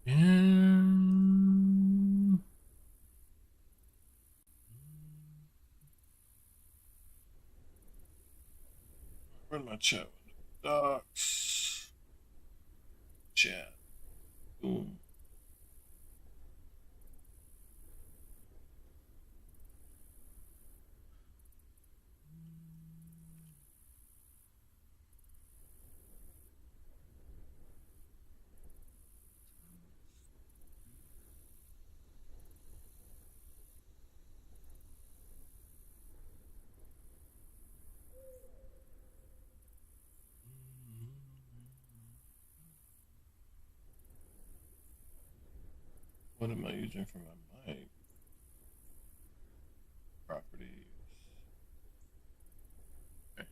And where's my chat? Docs. Chat. Boom. What am I using for my mic? Properties. Okay.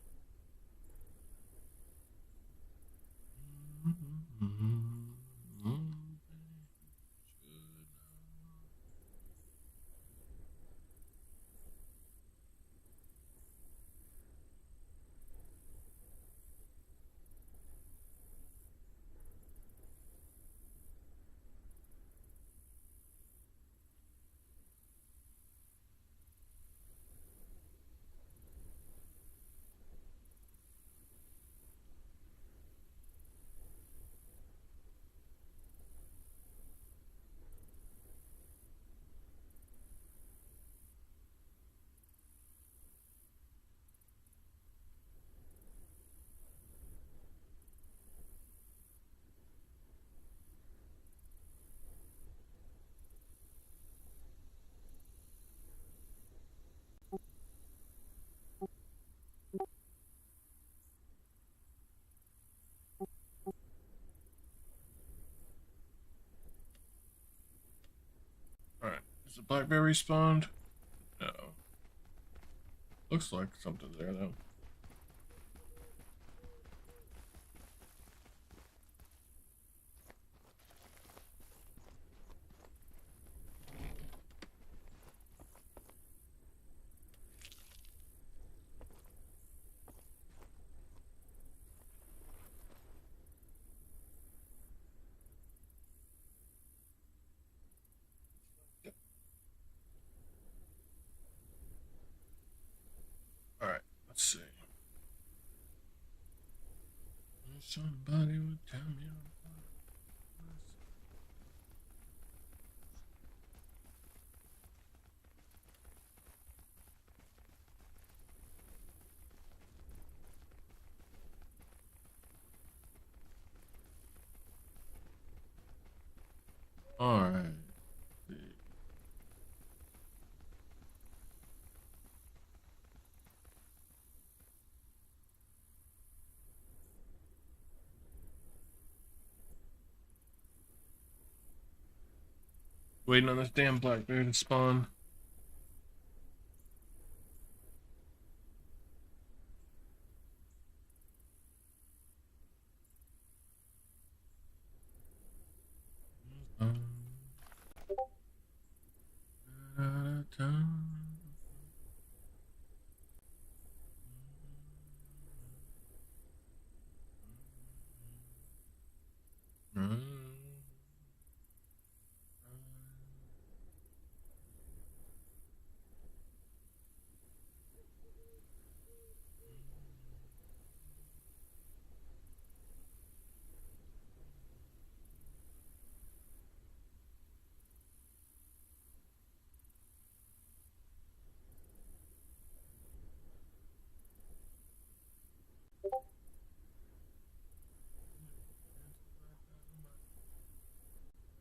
Alright. Is the BlackBerry spawned? No. Looks like something's there though. Alright, let's see. Somebody would tell me. Alright. Waiting on this damn BlackBerry to spawn.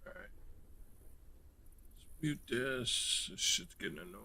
Alright. Let's mute this. This shit's getting annoying.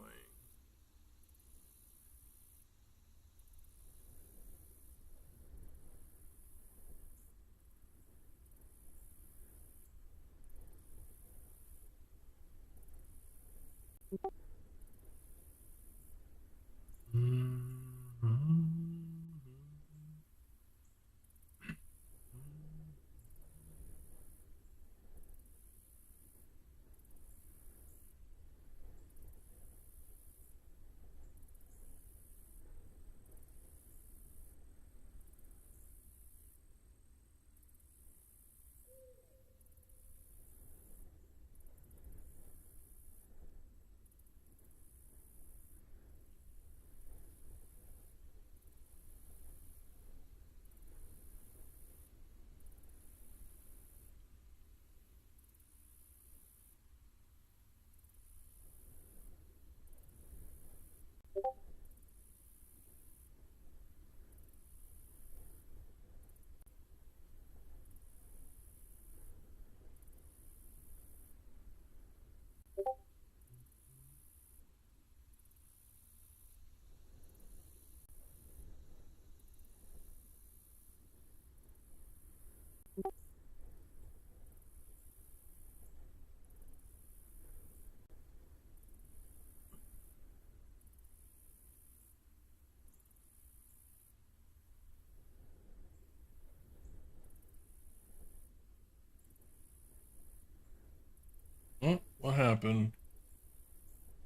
happened?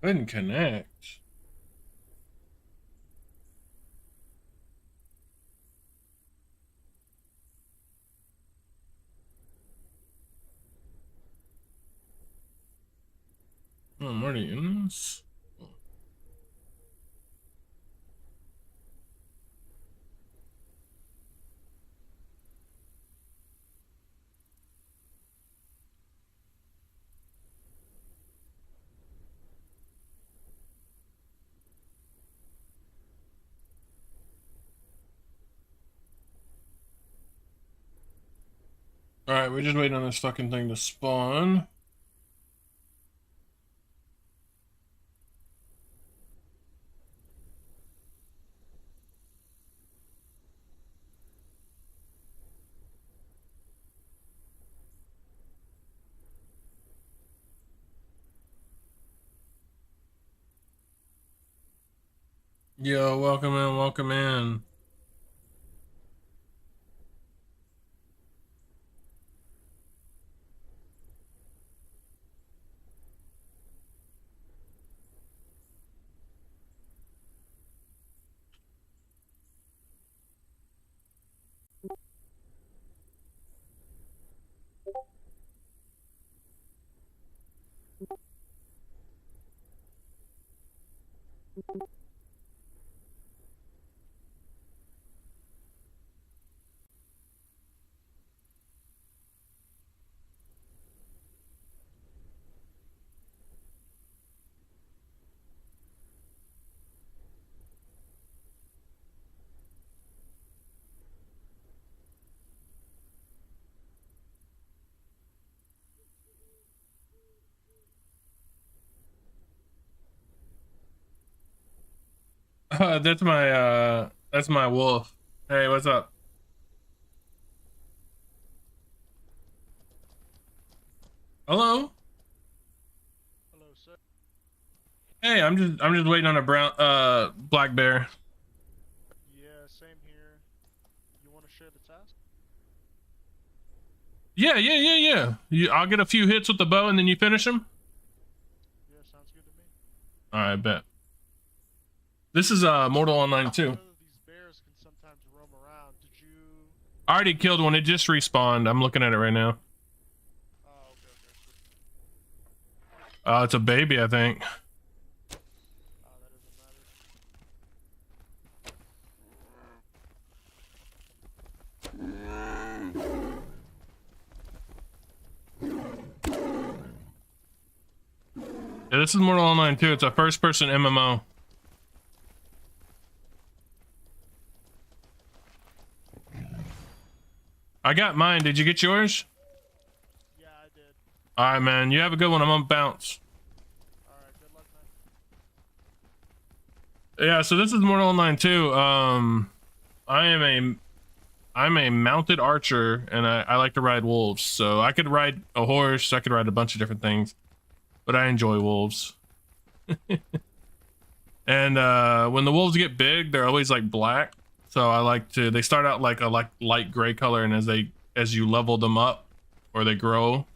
Couldn't connect. Oh, I'm already in this. Alright, we're just waiting on this fucking thing to spawn. Yo, welcome in, welcome in. That's my wolf. Hey, what's up? Hello? Hello, sir. Hey, I'm just waiting on a black bear. Yeah, same here. You want to share the task? Yeah. I'll get a few hits with the bow and then you finish him? Yeah, sounds good to me. Alright, bet. This is Mortal Online 2. These bears can sometimes roam around. Did you... I already killed one, it just respawned. I'm looking at it right now. Oh, okay. It's a baby, I think. Oh, that doesn't matter. Yeah, this is Mortal Online 2. It's a first-person MMO. I got mine. Did you get yours? Yeah, I did. Alright, man. You have a good one. I'm on bounce. Alright, good luck, man. Yeah, so this is Mortal Online 2. I'm a mounted archer, and I like to ride wolves. So I could ride a horse. I could ride a bunch of different things. But I enjoy wolves. And when the wolves get big, they're always like black. So I like to, they start out like a light gray color, and as you level them up or they grow,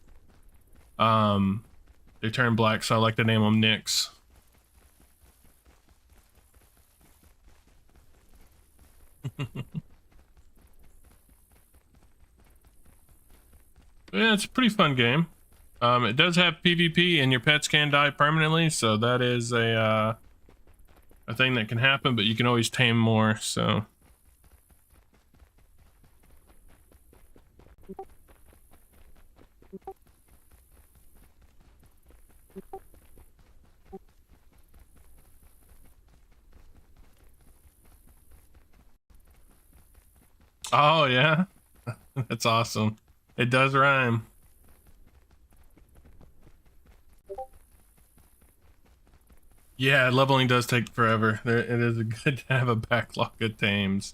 they turn black. So I like to name them Nyx. Yeah, it's a pretty fun game. It does have PvP, and your pets can die permanently, so that is a thing that can happen, but you can always tame more, so. Oh, yeah? That's awesome. It does rhyme. Yeah, leveling does take forever. It is good to have a backlog of tames.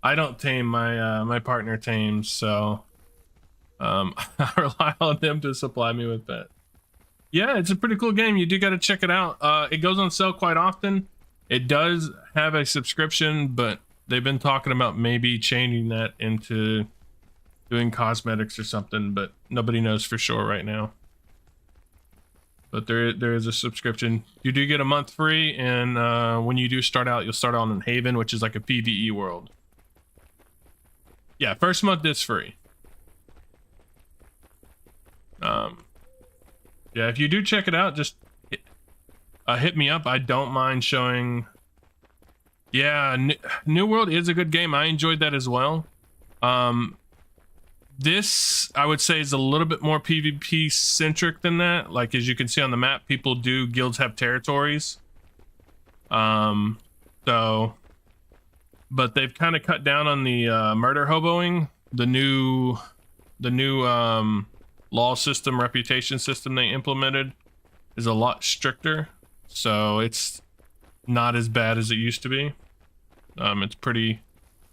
I don't tame, my partner tames, so I rely on them to supply me with that. Yeah, it's a pretty cool game. You do got to check it out. It goes on sale quite often. It does have a subscription, but they've been talking about maybe changing that into doing cosmetics or something, but nobody knows for sure right now. but there is a subscription. You do get a month free, and when you do start out, you'll start on in Haven, which is like a PvE world. Yeah, first month is free. Yeah, if you do check it out, just hit me up. I don't mind showing. Yeah, New World is a good game. I enjoyed that as well. This, I would say, is a little bit more PvP centric than that. Like, as you can see on the map, guilds have territories. So, but they've kind of cut down on the murder hoboing. The new law system, reputation system they implemented is a lot stricter. So it's not as bad as it used to be. It's pretty,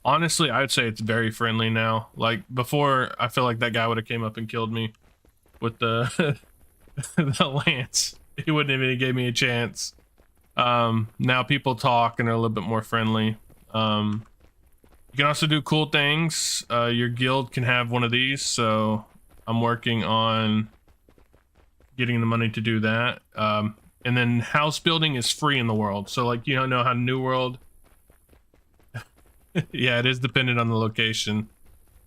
honestly, I would say it's very friendly now. Like before, I feel like that guy would have came up and killed me with the the lance. He wouldn't have even gave me a chance. Now people talk and are a little bit more friendly. You can also do cool things. Your guild can have one of these, so I'm working on getting the money to do that. And then house building is free in the world. So like, you don't know how New World. Yeah, it is dependent on the location.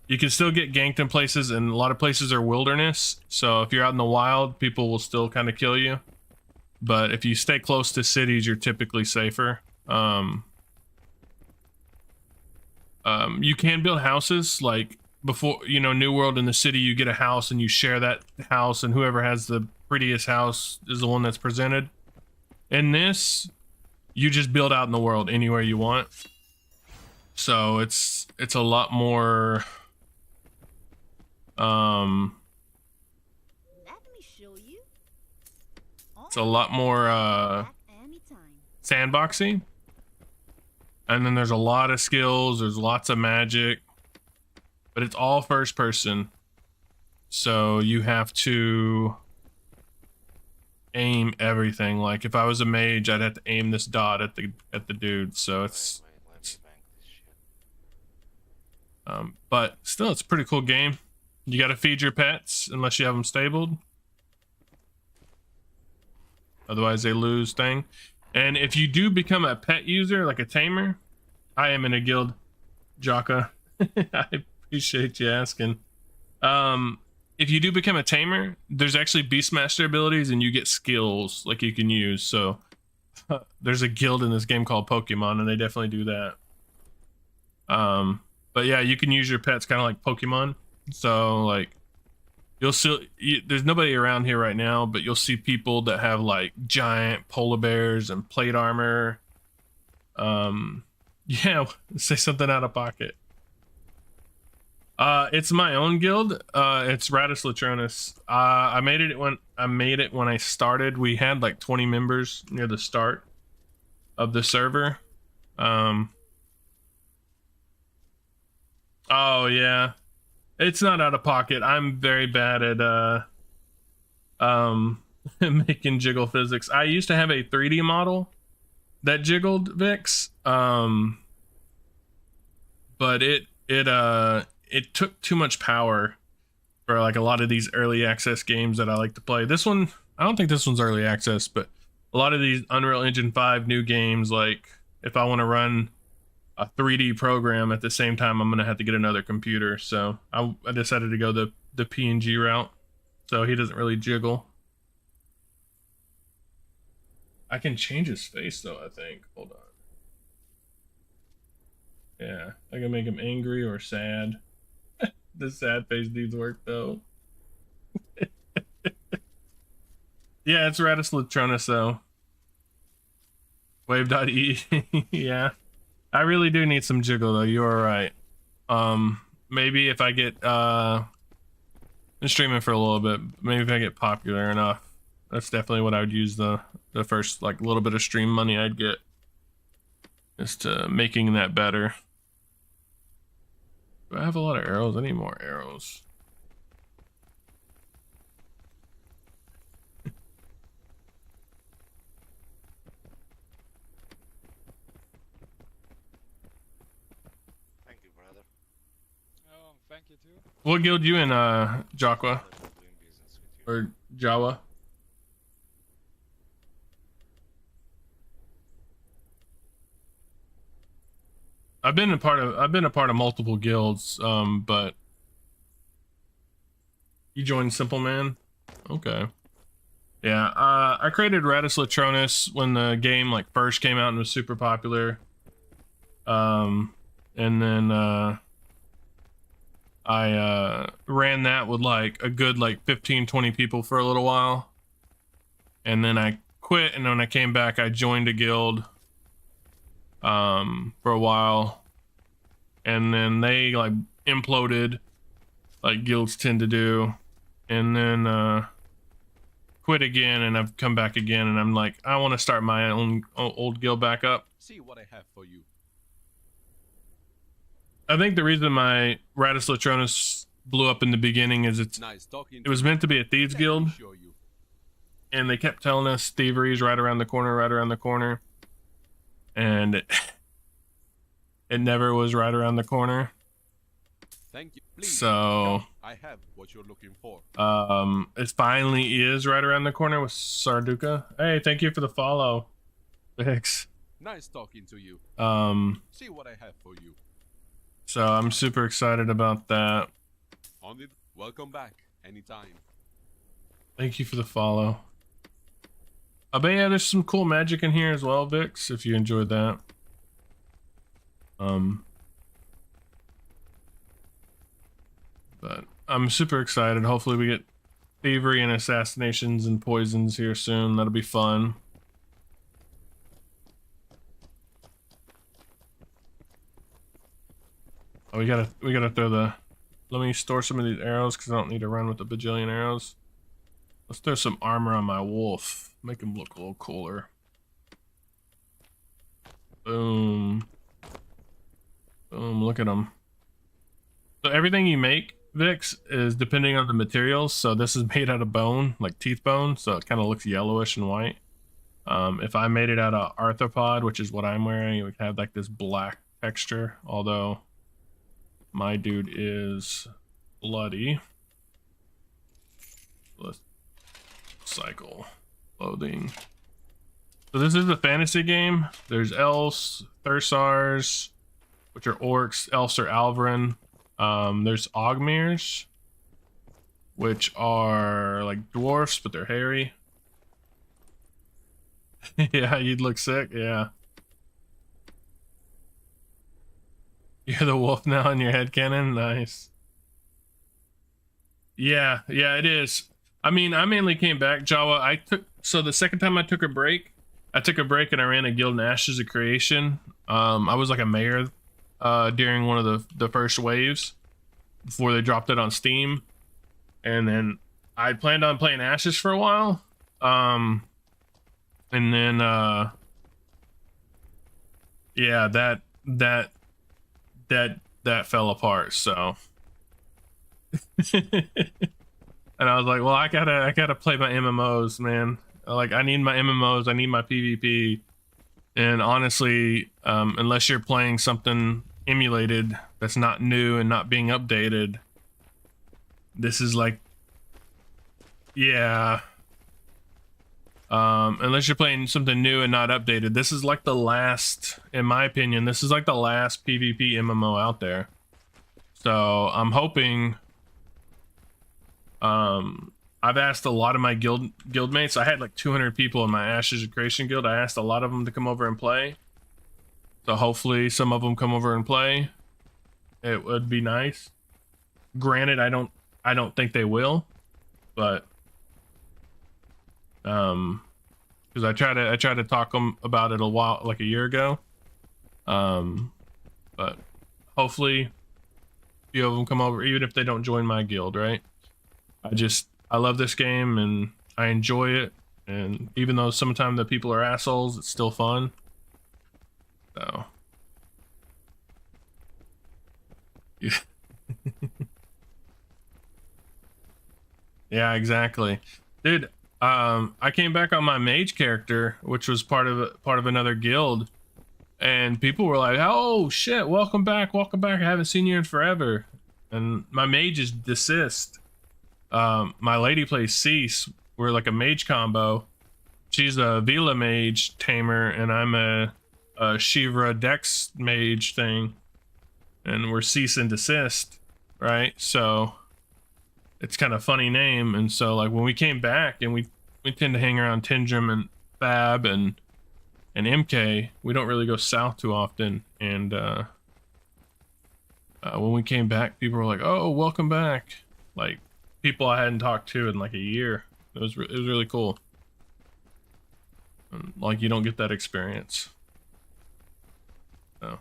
You can still get ganked in places, and a lot of places are wilderness. So if you're out in the wild, people will still kind of kill you. But if you stay close to cities, you're typically safer. You can build houses like before, you know, New World in the city, you get a house and you share that house, and whoever has the prettiest house is the one that's presented. In this, you just build out in the world anywhere you want. So it's a lot more Let me show you. it's a lot more sandboxy. And then there's a lot of skills, there's lots of magic, but it's all first person. So you have to aim everything. Like if I was a mage, I'd have to aim this dot at the dude. So it's but still, it's a pretty cool game. You got to feed your pets unless you have them stabled. Otherwise they lose thing. And if you do become a pet user, like a tamer, I am in a guild, Jaka. I appreciate you asking. If you do become a tamer, there's actually Beastmaster abilities and you get skills like you can use. So there's a guild in this game called Pokemon, and they definitely do that. But yeah, you can use your pets kind of like Pokemon. So like there's nobody around here right now, but you'll see people that have like giant polar bears and plate armor. Yeah, say something out of pocket. It's my own guild. It's Radis Latronus. I made it when I started. We had like 20 members near the start of the server. Oh yeah. It's not out of pocket. I'm very bad at making jiggle physics. I used to have a 3D model that jiggled Vix. But it took too much power for like a lot of these early access games that I like to play. This one, I don't think this one's early access, but a lot of these Unreal Engine 5 new games, like if I want to run a 3D program at the same time, I'm gonna have to get another computer. So I decided to go the PNG route. So he doesn't really jiggle. I can change his face though, I think. Hold on. Yeah, I can make him angry or sad. The sad face needs work though. Yeah, it's Radis Latronus though. Wave.e. Yeah. I really do need some jiggle though, you are right. Maybe if I get been streaming for a little bit, maybe if I get popular enough. That's definitely what I would use the first like little bit of stream money I'd get, is to making that better. Do I have a lot of arrows? I need more arrows. Thank you, brother. Oh, thank you too. What guild you in, Jaqua? Pleasure doing business with you. Or Jawa? I've been a part of multiple guilds, but you joined Simple Man? Okay. Yeah, I created Radis Latronus when the game like first came out and was super popular. And then I ran that with like a good like 15-20 people for a little while. And then I quit, and when I came back I joined a guild for a while. And then they like imploded like guilds tend to do. And then quit again, and I've come back again, and I'm like, I want to start my own old guild back up. See what I have for you. I think the reason my Radis Latronus blew up in the beginning is it was meant to be a thieves guild, and they kept telling us thievery is right around the corner, and it never was right around the corner. Thank you. Please, so I have what you're looking for. It finally is right around the corner with Sarduka. Hey, thank you for the follow. Thanks. Nice talking to you. See what I have for you. So I'm super excited about that. On it. Welcome back anytime. Thank you for the follow. But yeah, there's some cool magic in here as well, Vix, if you enjoyed that. But I'm super excited. Hopefully we get thievery and assassinations and poisons here soon. That'll be fun. Oh, we gotta throw the... Let me store some of these arrows because I don't need to run with a bajillion arrows. Let's throw some armor on my wolf. Make him look a little cooler. Boom. Boom, look at him. So everything you make, Vix, is depending on the materials. So this is made out of bone, like teeth bone, so it kind of looks yellowish and white. If I made it out of arthropod, which is what I'm wearing, it would have like this black texture, although my dude is bloody. Let's cycle loading. So this is a fantasy game. There's elves, thursars, which are orcs. Elves are Alvarin. There's Ogmirs, which are like dwarfs, but they're hairy. Yeah, you'd look sick. Yeah. You're the wolf now in your head cannon. Nice. Yeah, it is. I mean, I mainly came back, Jawa. So the second time I took a break and I ran a guild in Ashes of Creation. I was like a mayor during one of the first waves before they dropped it on Steam. And then I planned on playing Ashes for a while. And then yeah, that fell apart, so and I was like, well, I gotta play my MMOs, man. Like, I need my MMOs, I need my PvP. And honestly, unless you're playing something emulated that's not new and not being updated, this is like, yeah. Unless you're playing something new and not updated, this is like the last, in my opinion, this is like the last PvP MMO out there. So I'm hoping, I've asked a lot of my guild mates. I had like 200 people in my Ashes of Creation guild. I asked a lot of them to come over and play. So hopefully some of them come over and play. It would be nice. Granted, I don't think they will, but because I tried to talk them about it like a year ago. But hopefully a few of them come over, even if they don't join my guild, right? I love this game and I enjoy it, and even though sometimes the people are assholes, it's still fun. So yeah. Yeah, exactly, dude. I came back on my mage character, which was part of another guild, and people were like, "Oh shit, welcome back! I haven't seen you in forever." And my mage is Desist. My lady plays Cease. We're like a mage combo. She's a Vila mage tamer, and I'm a Shivra Dex Mage thing, and we're cease and desist, right? So it's kind of funny name, and so like when we came back, and we tend to hang around Tindrum and Fab and MK, we don't really go south too often, and when we came back, people were like, "Oh, welcome back!" Like people I hadn't talked to in like a year. It was really cool. And, like you don't get that experience. So.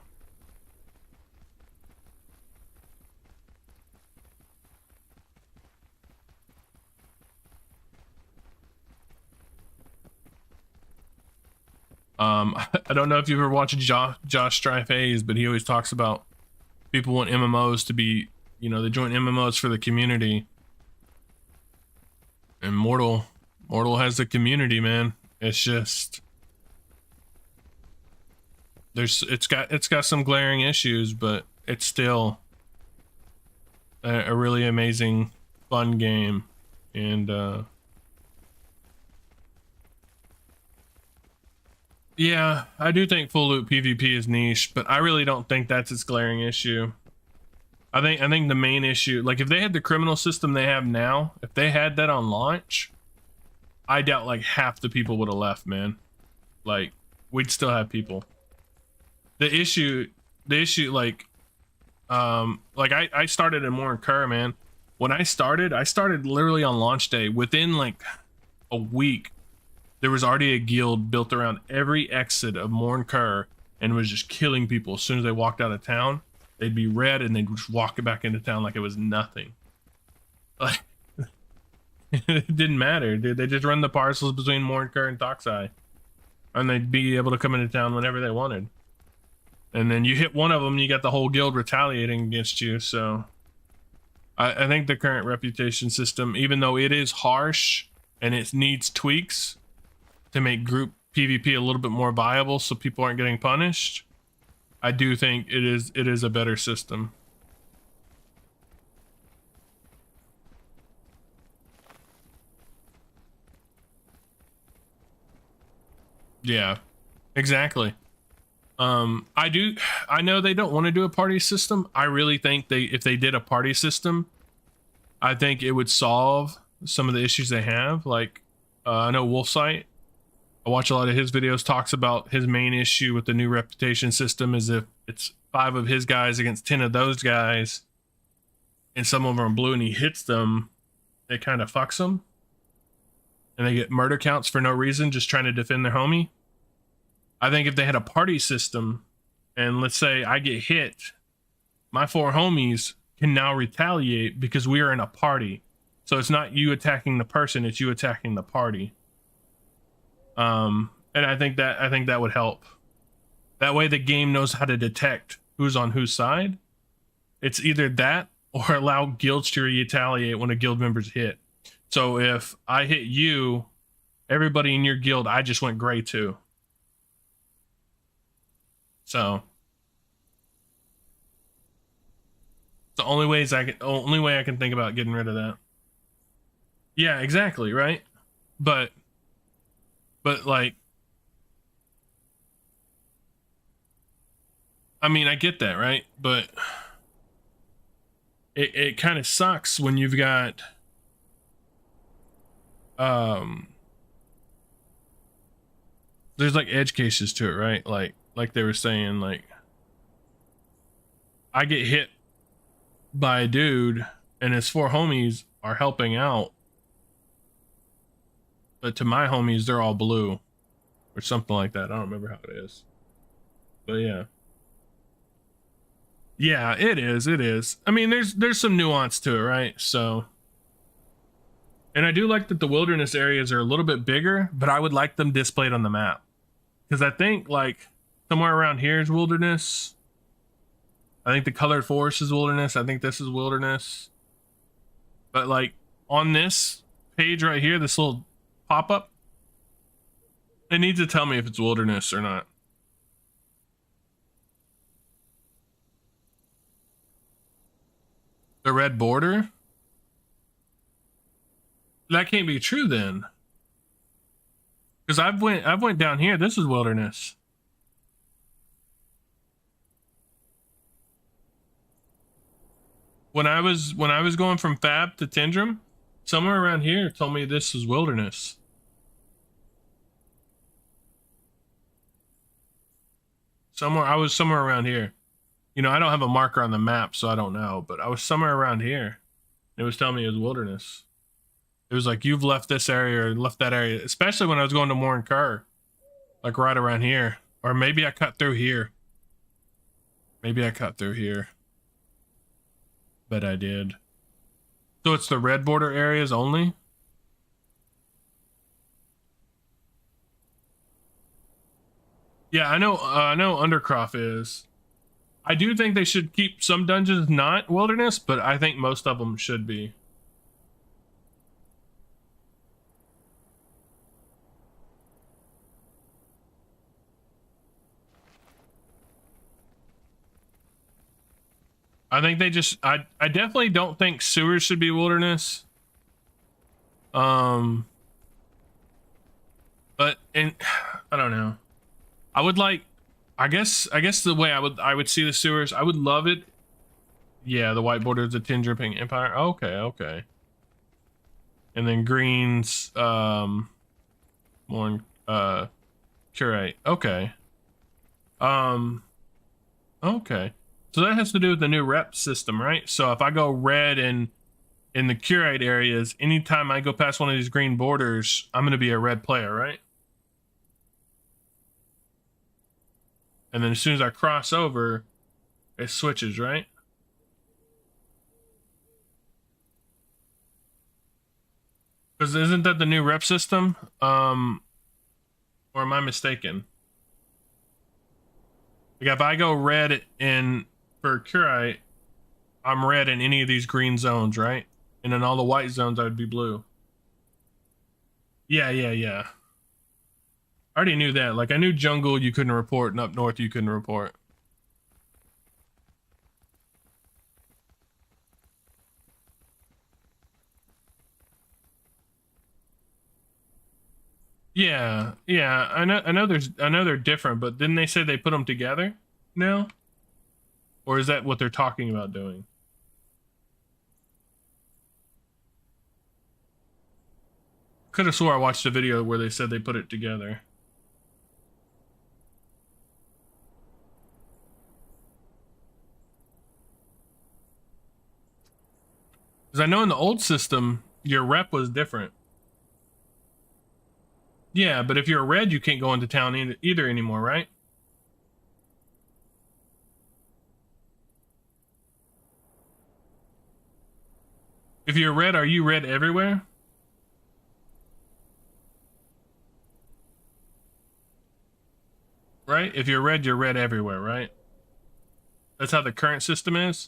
I don't know if you've ever watched Josh Strife Hayes, but he always talks about people want MMOs to be, you know, they join MMOs for the community. And Mortal has the community, man. It's just it's got some glaring issues, but it's still a really amazing, fun game, and yeah, I do think full loop PvP is niche, but I really don't think that's its glaring issue. I think the main issue, like if they had the criminal system they have now, if they had that on launch, I doubt like half the people would have left, man. Like we'd still have people. The issue like I started in Morn Kerr, man. When I started literally on launch day. Within like a week, there was already a guild built around every exit of Morn Kerr and was just killing people as soon as they walked out of town. They'd be red and they'd just walk it back into town like it was nothing. Like it didn't matter, dude. They just run the parcels between Morn Kerr and Toxai, and they'd be able to come into town whenever they wanted. And then you hit one of them, you got the whole guild retaliating against you. So I think the current reputation system, even though it is harsh and it needs tweaks to make group PvP a little bit more viable so people aren't getting punished, I do think it is a better system. Yeah, exactly. I know they don't want to do a party system. I really think if they did a party system, I think it would solve some of the issues they have. Like, I know Wolfsight, I watch a lot of his videos, talks about his main issue with the new reputation system is if it's 5 of his guys against 10 of those guys, and some of them are blue and he hits them, it kind of fucks them. And they get murder counts for no reason, just trying to defend their homie. I think if they had a party system, and let's say I get hit, my 4 homies can now retaliate because we are in a party. So it's not you attacking the person, it's you attacking the party. And I think that would help. That way the game knows how to detect who's on whose side. It's either that or allow guilds to retaliate when a guild member's hit. So if I hit you, everybody in your guild, I just went gray too. So the only way I can think about getting rid of that. Yeah, exactly, right? But like, I mean, I get that, right? But it kind of sucks when you've got there's like edge cases to it, right? Like they were saying, like I get hit by a dude and his 4 homies are helping out, but to my homies they're all blue or something like that. I don't remember how it is, but yeah, it is. I mean, there's some nuance to it, right? So, and I do like that the wilderness areas are a little bit bigger, but I would like them displayed on the map, because I think like somewhere around here is wilderness. I think the colored forest is wilderness. I think this is wilderness. But like on this page right here, this little pop-up, it needs to tell me if it's wilderness or not. The red border? That can't be true then. Because I've went down here. This is wilderness. when I was going from Fab to Tindrum, somewhere around here told me this was wilderness. I was somewhere around here. You know, I don't have a marker on the map, so I don't know, but I was somewhere around here. It was telling me it was wilderness. It was like, you've left this area or left that area, especially when I was going to Morin Kerr, like right around here. Or maybe I cut through here. Maybe I cut through here. Bet I did. So it's the red border areas only? Yeah, I know Undercroft is. I do think they should keep some dungeons not wilderness, but I think most of them should be. I think they just I definitely don't think sewers should be wilderness. But I don't know. I would like I guess the way I would see the sewers, I would love it. Yeah, the white border is the Tindrum Empire. Okay, okay. And then greens, more curate. Okay. Okay. So that has to do with the new rep system, right? So if I go red in the curate areas, anytime I go past one of these green borders, I'm gonna be a red player, right? And then as soon as I cross over, it switches, right? Because isn't that the new rep system? Or am I mistaken? Like if I go red in for curate, I'm red in any of these green zones, right? And in all the white zones, I would be blue. Yeah. I already knew that. Like I knew jungle you couldn't report, and up north you couldn't report. Yeah. I know they're different, but didn't they say they put them together now? Or is that what they're talking about doing? Could have swore I watched a video where they said they put it together. Because I know in the old system, your rep was different. Yeah, but if you're a red, you can't go into town either anymore, right? If you're red, are you red everywhere? Right? If you're red everywhere, right? That's how the current system is?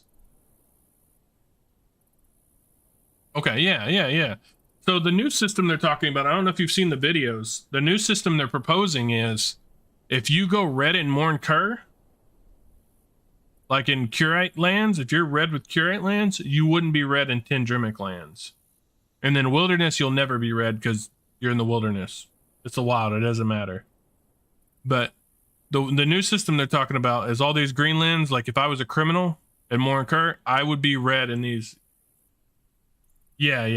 Okay, yeah. So the new system they're talking about, I don't know if you've seen the videos. The new system they're proposing is if you go red in Morin Kerr, like in curate lands, if you're red with curate lands, you wouldn't be red in Tindremic lands. And then wilderness, you'll never be red because you're in the wilderness. It's a wild, it doesn't matter. But the new system they're talking about is all these green lands. Like if I was a criminal in Morin Kerr, I would be red in these. Yeah.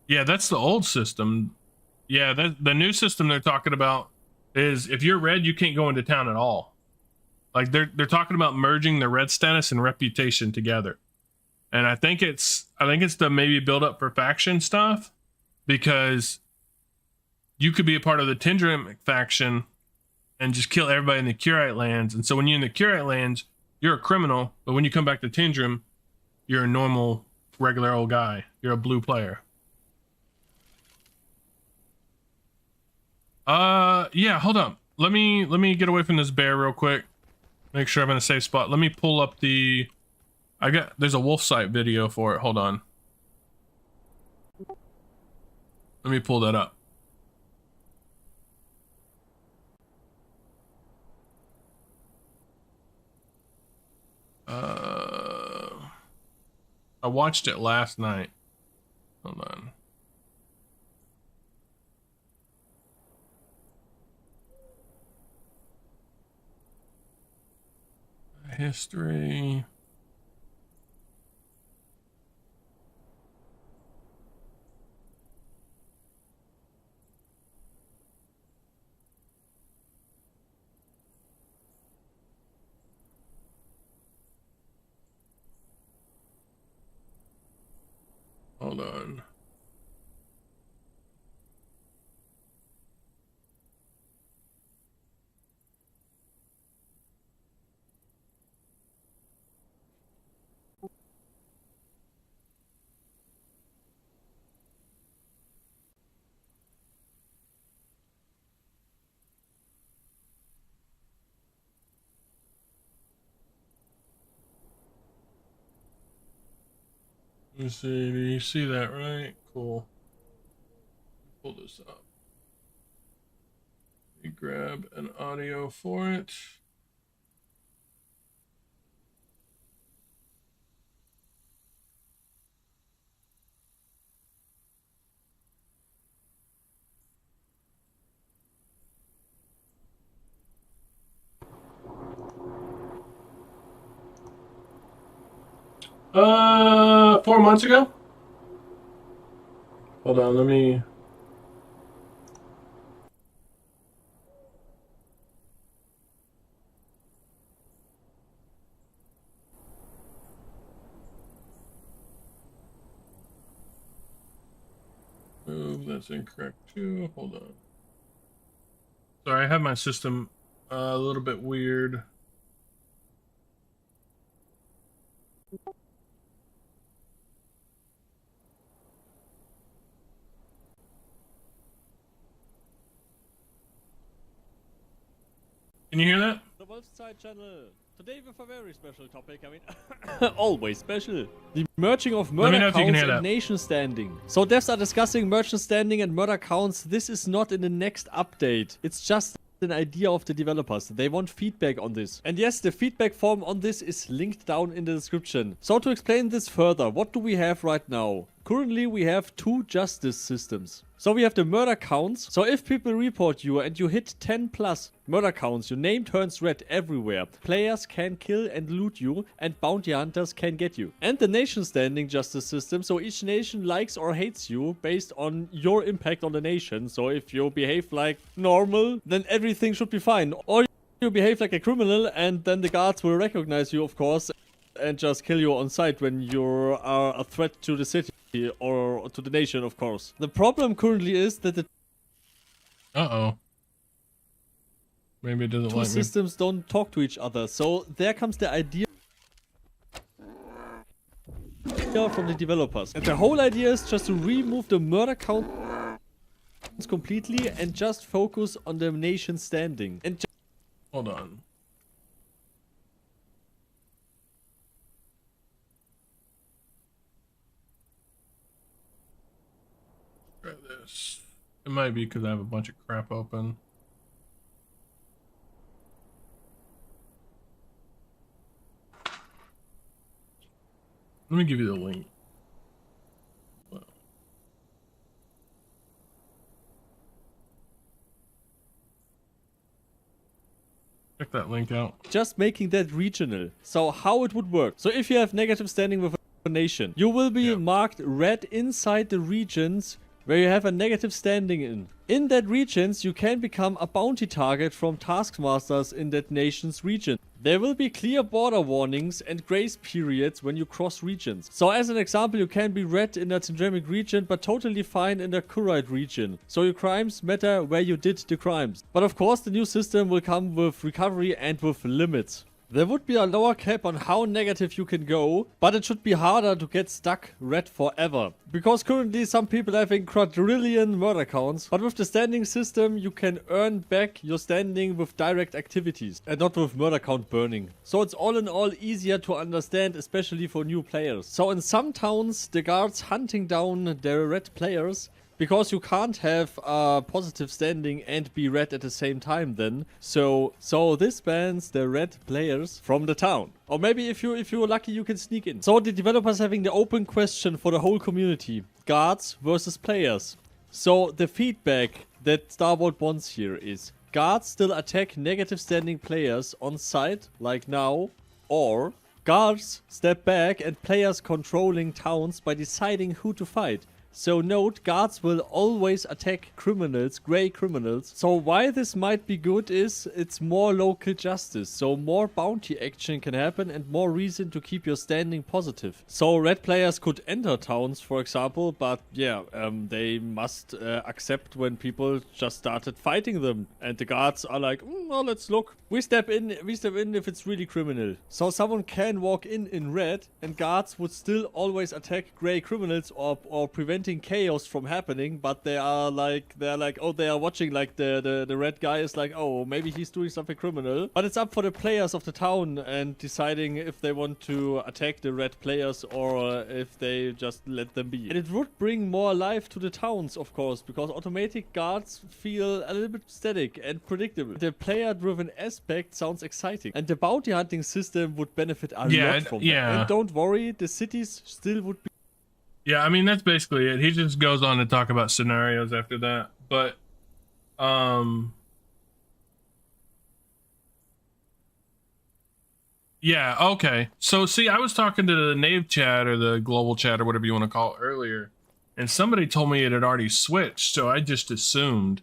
Yeah, that's the old system. Yeah, the new system they're talking about is if you're red, you can't go into town at all. Like they're talking about merging the red status and reputation together. And I think it's to maybe build up for faction stuff, because you could be a part of the Tindrum faction and just kill everybody in the curate lands. And so when you're in the curate lands, you're a criminal, but when you come back to Tindrum, you're a normal, regular old guy. You're a blue player. Yeah, hold up. Let me get away from this bear real quick. Make sure I'm in a safe spot. Let me pull up there's a wolf site video for it. Hold on. Let me pull that up. I watched it last night. Hold on. history. Hold on. Let me see, do you see that right? Cool. Pull this up. Let me grab an audio for it. Uh, 4 months ago? Hold on, let me... Move, that's incorrect too. Hold on. Sorry, I have my system a little bit weird. Can you hear that? The Wolfside channel. Today with a very special topic. I mean, always special. The merging of Let me know murder if you can counts hear and that. nation standing. So devs are discussing merchant standing and murder counts. This is not in the next update. It's just an idea of the developers. They want feedback on this. And yes, the feedback form on this is linked down in the description. So to explain this further, what do we have right now? Currently we have 2 justice systems. So we have the murder counts. So if people report you and you hit 10 plus murder counts, your name turns red everywhere. Players can kill and loot you, and bounty hunters can get you. And the nation standing justice system. So each nation likes or hates you based on your impact on the nation. So if you behave like normal, then everything should be fine. Or you behave like a criminal, and then the guards will recognize you, of course, and just kill you on sight when you are a threat to the city or to the nation, of course. The problem currently is that the Uh-oh. Maybe it doesn't two like me. systems don't talk to each other. So there comes the idea from the developers. And the whole idea is just to remove the murder count completely and just focus on the nation standing. And Hold on. Try this. It might be because I have a bunch of crap open. Let me give you the link. Check that link out. just making that regional. So how it would work. So if you have negative standing with a nation, you will be marked red inside the regions where you have a negative standing in. In that regions, you can become a bounty target from taskmasters in that nation's region. There will be clear border warnings and grace periods when you cross regions. So as an example, you can be red in the Tindremic region, but totally fine in the Kurite region. So your crimes matter where you did the crimes. But of course, the new system will come with recovery and with limits. There would be a lower cap on how negative you can go, but it should be harder to get stuck red forever. Because currently some people are having quadrillion murder counts, but with the standing system you can earn back your standing with direct activities and not with murder count burning. So it's all in all easier to understand, especially for new players. So in some towns the guards hunting down their red players, because you can't have a positive standing and be red at the same time then. So this bans the red players from the town. Or maybe if you're lucky you can sneak in. So the developers having the open question for the whole community. Guards versus players. So the feedback that Starbolt wants here is guards still attack negative standing players on site like now. Or guards step back and players controlling towns by deciding who to fight. So note, guards will always attack criminals, grey criminals. So why this might be good is it's more local justice. So more bounty action can happen and more reason to keep your standing positive. So red players could enter towns, for example, but yeah, they must accept when people just started fighting them. And the guards are like, well, let's look. We step in if it's really criminal. So someone can walk in red and guards would still always attack grey criminals or preventing chaos from happening, but they're like, oh, they are watching, like the red guy is like, oh, maybe he's doing something criminal. But it's up for the players of the town and deciding if they want to attack the red players or if they just let them be. And it would bring more life to the towns, of course, because automatic guards feel a little bit static and predictable. The player-driven aspect sounds exciting, and the bounty hunting system would benefit a lot from that. And don't worry, the cities still would be. Yeah, I mean, that's basically it. He just goes on to talk about scenarios after that. But, yeah, okay. So, see, I was talking to the Nave chat or the global chat or whatever you want to call it earlier, and somebody told me it had already switched, so I just assumed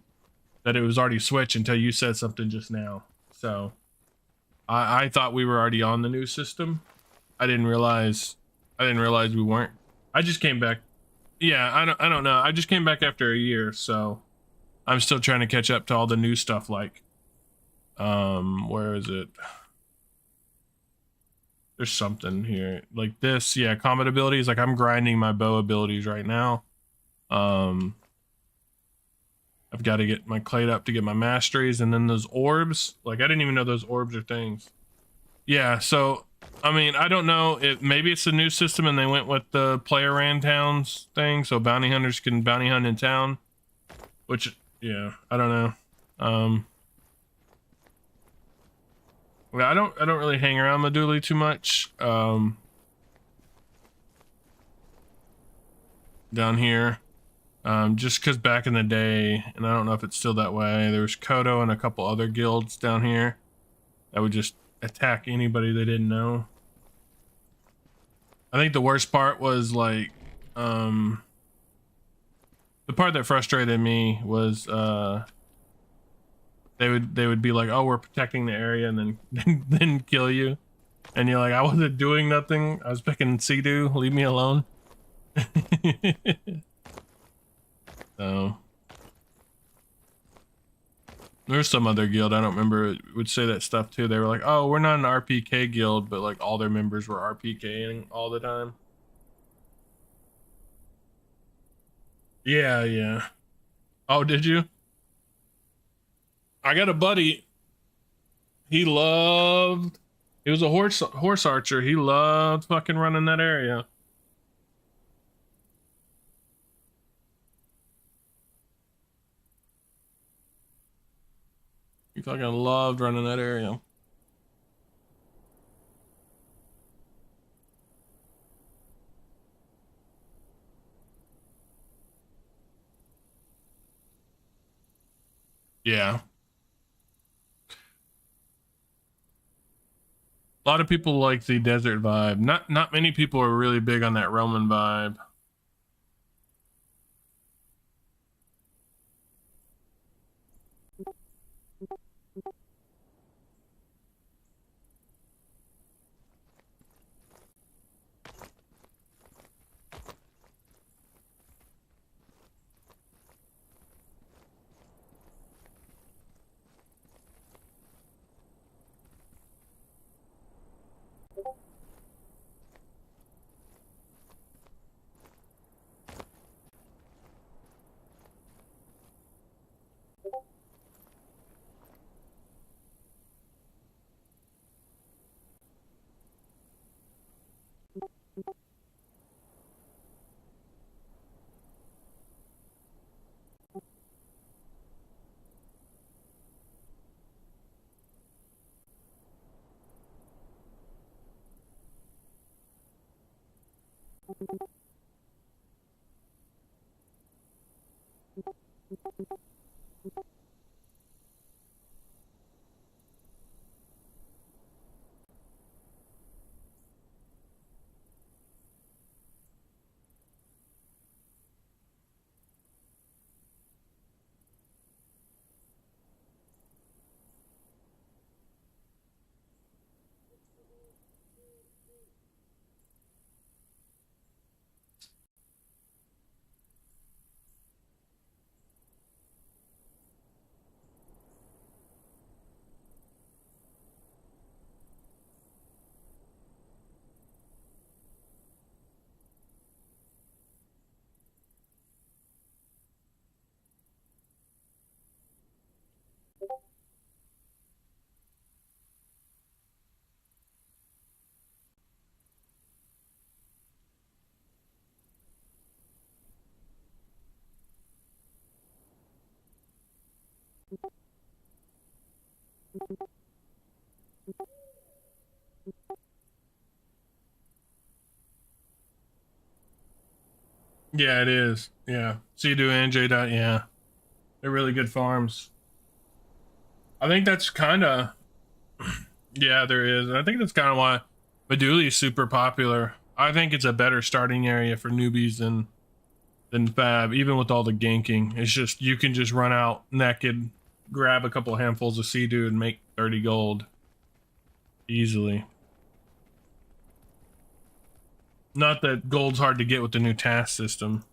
that it was already switched until you said something just now. So, I thought we were already on the new system. I didn't realize we weren't. I just came back. Yeah, I don't know. I just came back after a year, so I'm still trying to catch up to all the new stuff. Like, where is it? There's something here like this. Yeah, combat abilities. Like, I'm grinding my bow abilities right now. I've got to get my clade up to get my masteries, and then those orbs. Like, I didn't even know those orbs are things. Yeah, so I mean, I don't know if maybe it's a new system and they went with the player ran towns thing, so bounty hunters can bounty hunt in town. Which, yeah, I don't know. Well, I don't really hang around Meduli too much. Down here, just because back in the day, and I don't know if it's still that way. There was Kodo and a couple other guilds down here that would just attack anybody they didn't know. I think the worst part was like, the part that frustrated me was they would be like, oh, we're protecting the area, and then kill you, and you're like, I wasn't doing nothing. I was picking Sea-Doo. Leave me alone. So there's some other guild, I don't remember, would say that stuff too. They were like, oh, we're not an RPK guild, but like all their members were RPKing all the time. Yeah. Oh, did you? I got a buddy. He was a horse archer. He loved fucking running that area. He fucking loved running that area. Yeah. A lot of people like the desert vibe. Not many people are really big on that Roman vibe. Yeah, it is. Yeah. Sea-Doo and J-Dot, yeah. They're really good farms. I think that's kind of... Yeah, there is. I think that's kind of why Meduli is super popular. I think it's a better starting area for newbies than Fab, even with all the ganking. It's just, you can just run out naked, grab a couple handfuls of Sea-Doo and make 30 gold. Easily. Not that gold's hard to get with the new task system.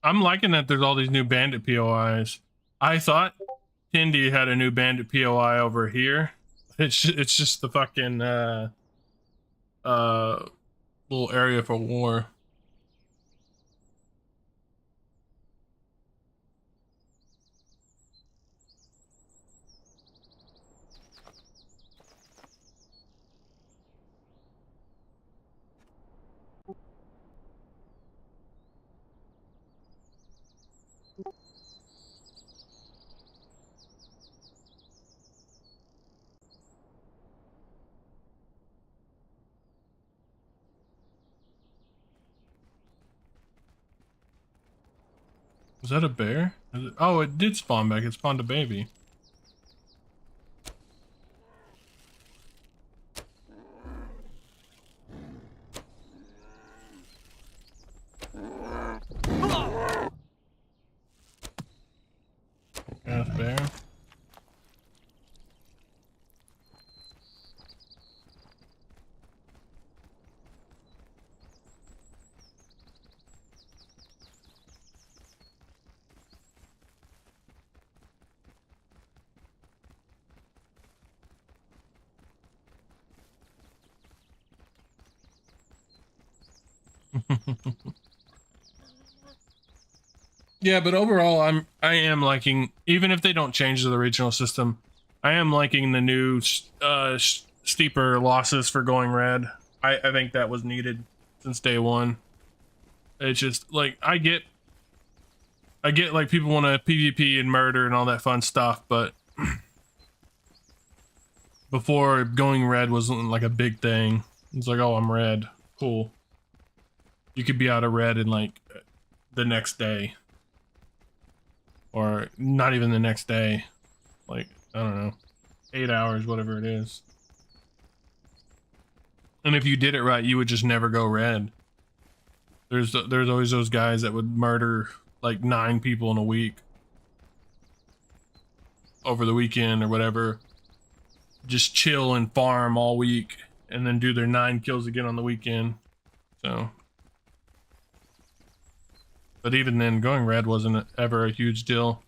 I'm liking that there's all these new bandit POIs. I thought Tindy had a new bandit POI over here. It's just the fucking little area for war. Was that a bear? Oh, it did spawn back. It spawned a baby. Ass bear. Yeah, but overall, I am liking, even if they don't change the regional system, I am liking the new steeper losses for going red. I think that was needed since day one. It's just like I get like people want to PvP and murder and all that fun stuff, but before going red wasn't like a big thing. It's like, oh, I'm red, cool. You could be out of red in like the next day. Or not even the next day, like, I don't know, 8 hours, whatever it is. And if you did it right, you would just never go red. There's always those guys that would murder like 9 people in a week over the weekend or whatever. Just chill and farm all week and then do their 9 kills again on the weekend. So. But even then, going red wasn't ever a huge deal.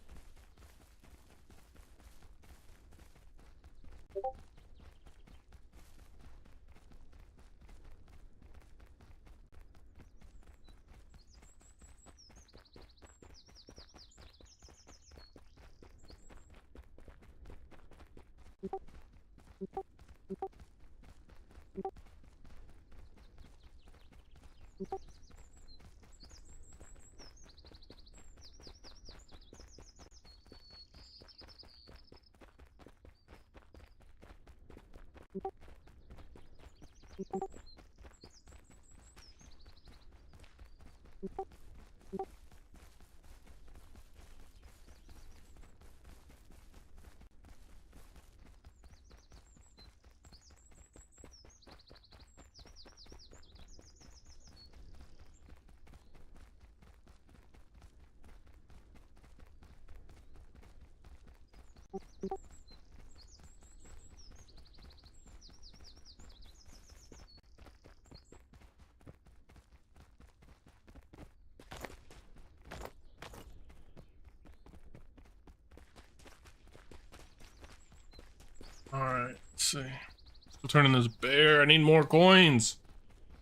Alright, let's see. Still turning this bear. I need more coins.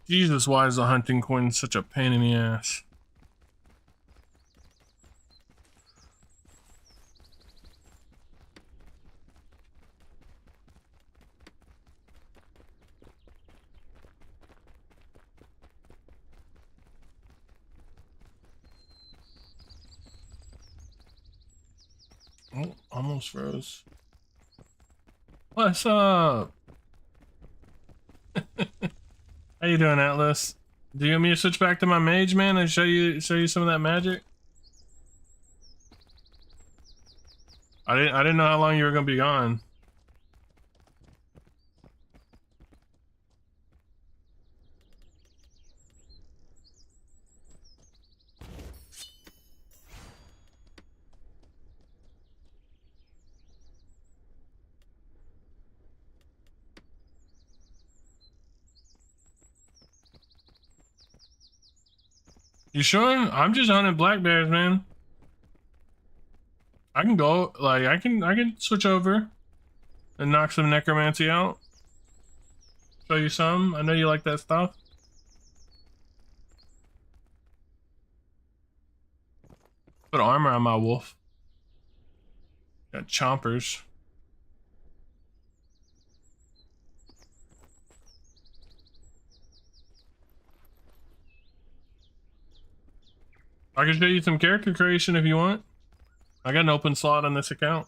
Jesus, why is the hunting coin such a pain in the ass? Oh, almost froze. What's up? How you doing, Atlas? Do you want me to switch back to my mage, man, and show you some of that magic? I didn't know how long you were gonna be gone. You sure? I'm just hunting black bears, man. I can go, like, I can switch over and knock some necromancy out. Show you some. I know you like that stuff. Put armor on my wolf. Got chompers. I can show you some character creation if you want. I got an open slot on this account.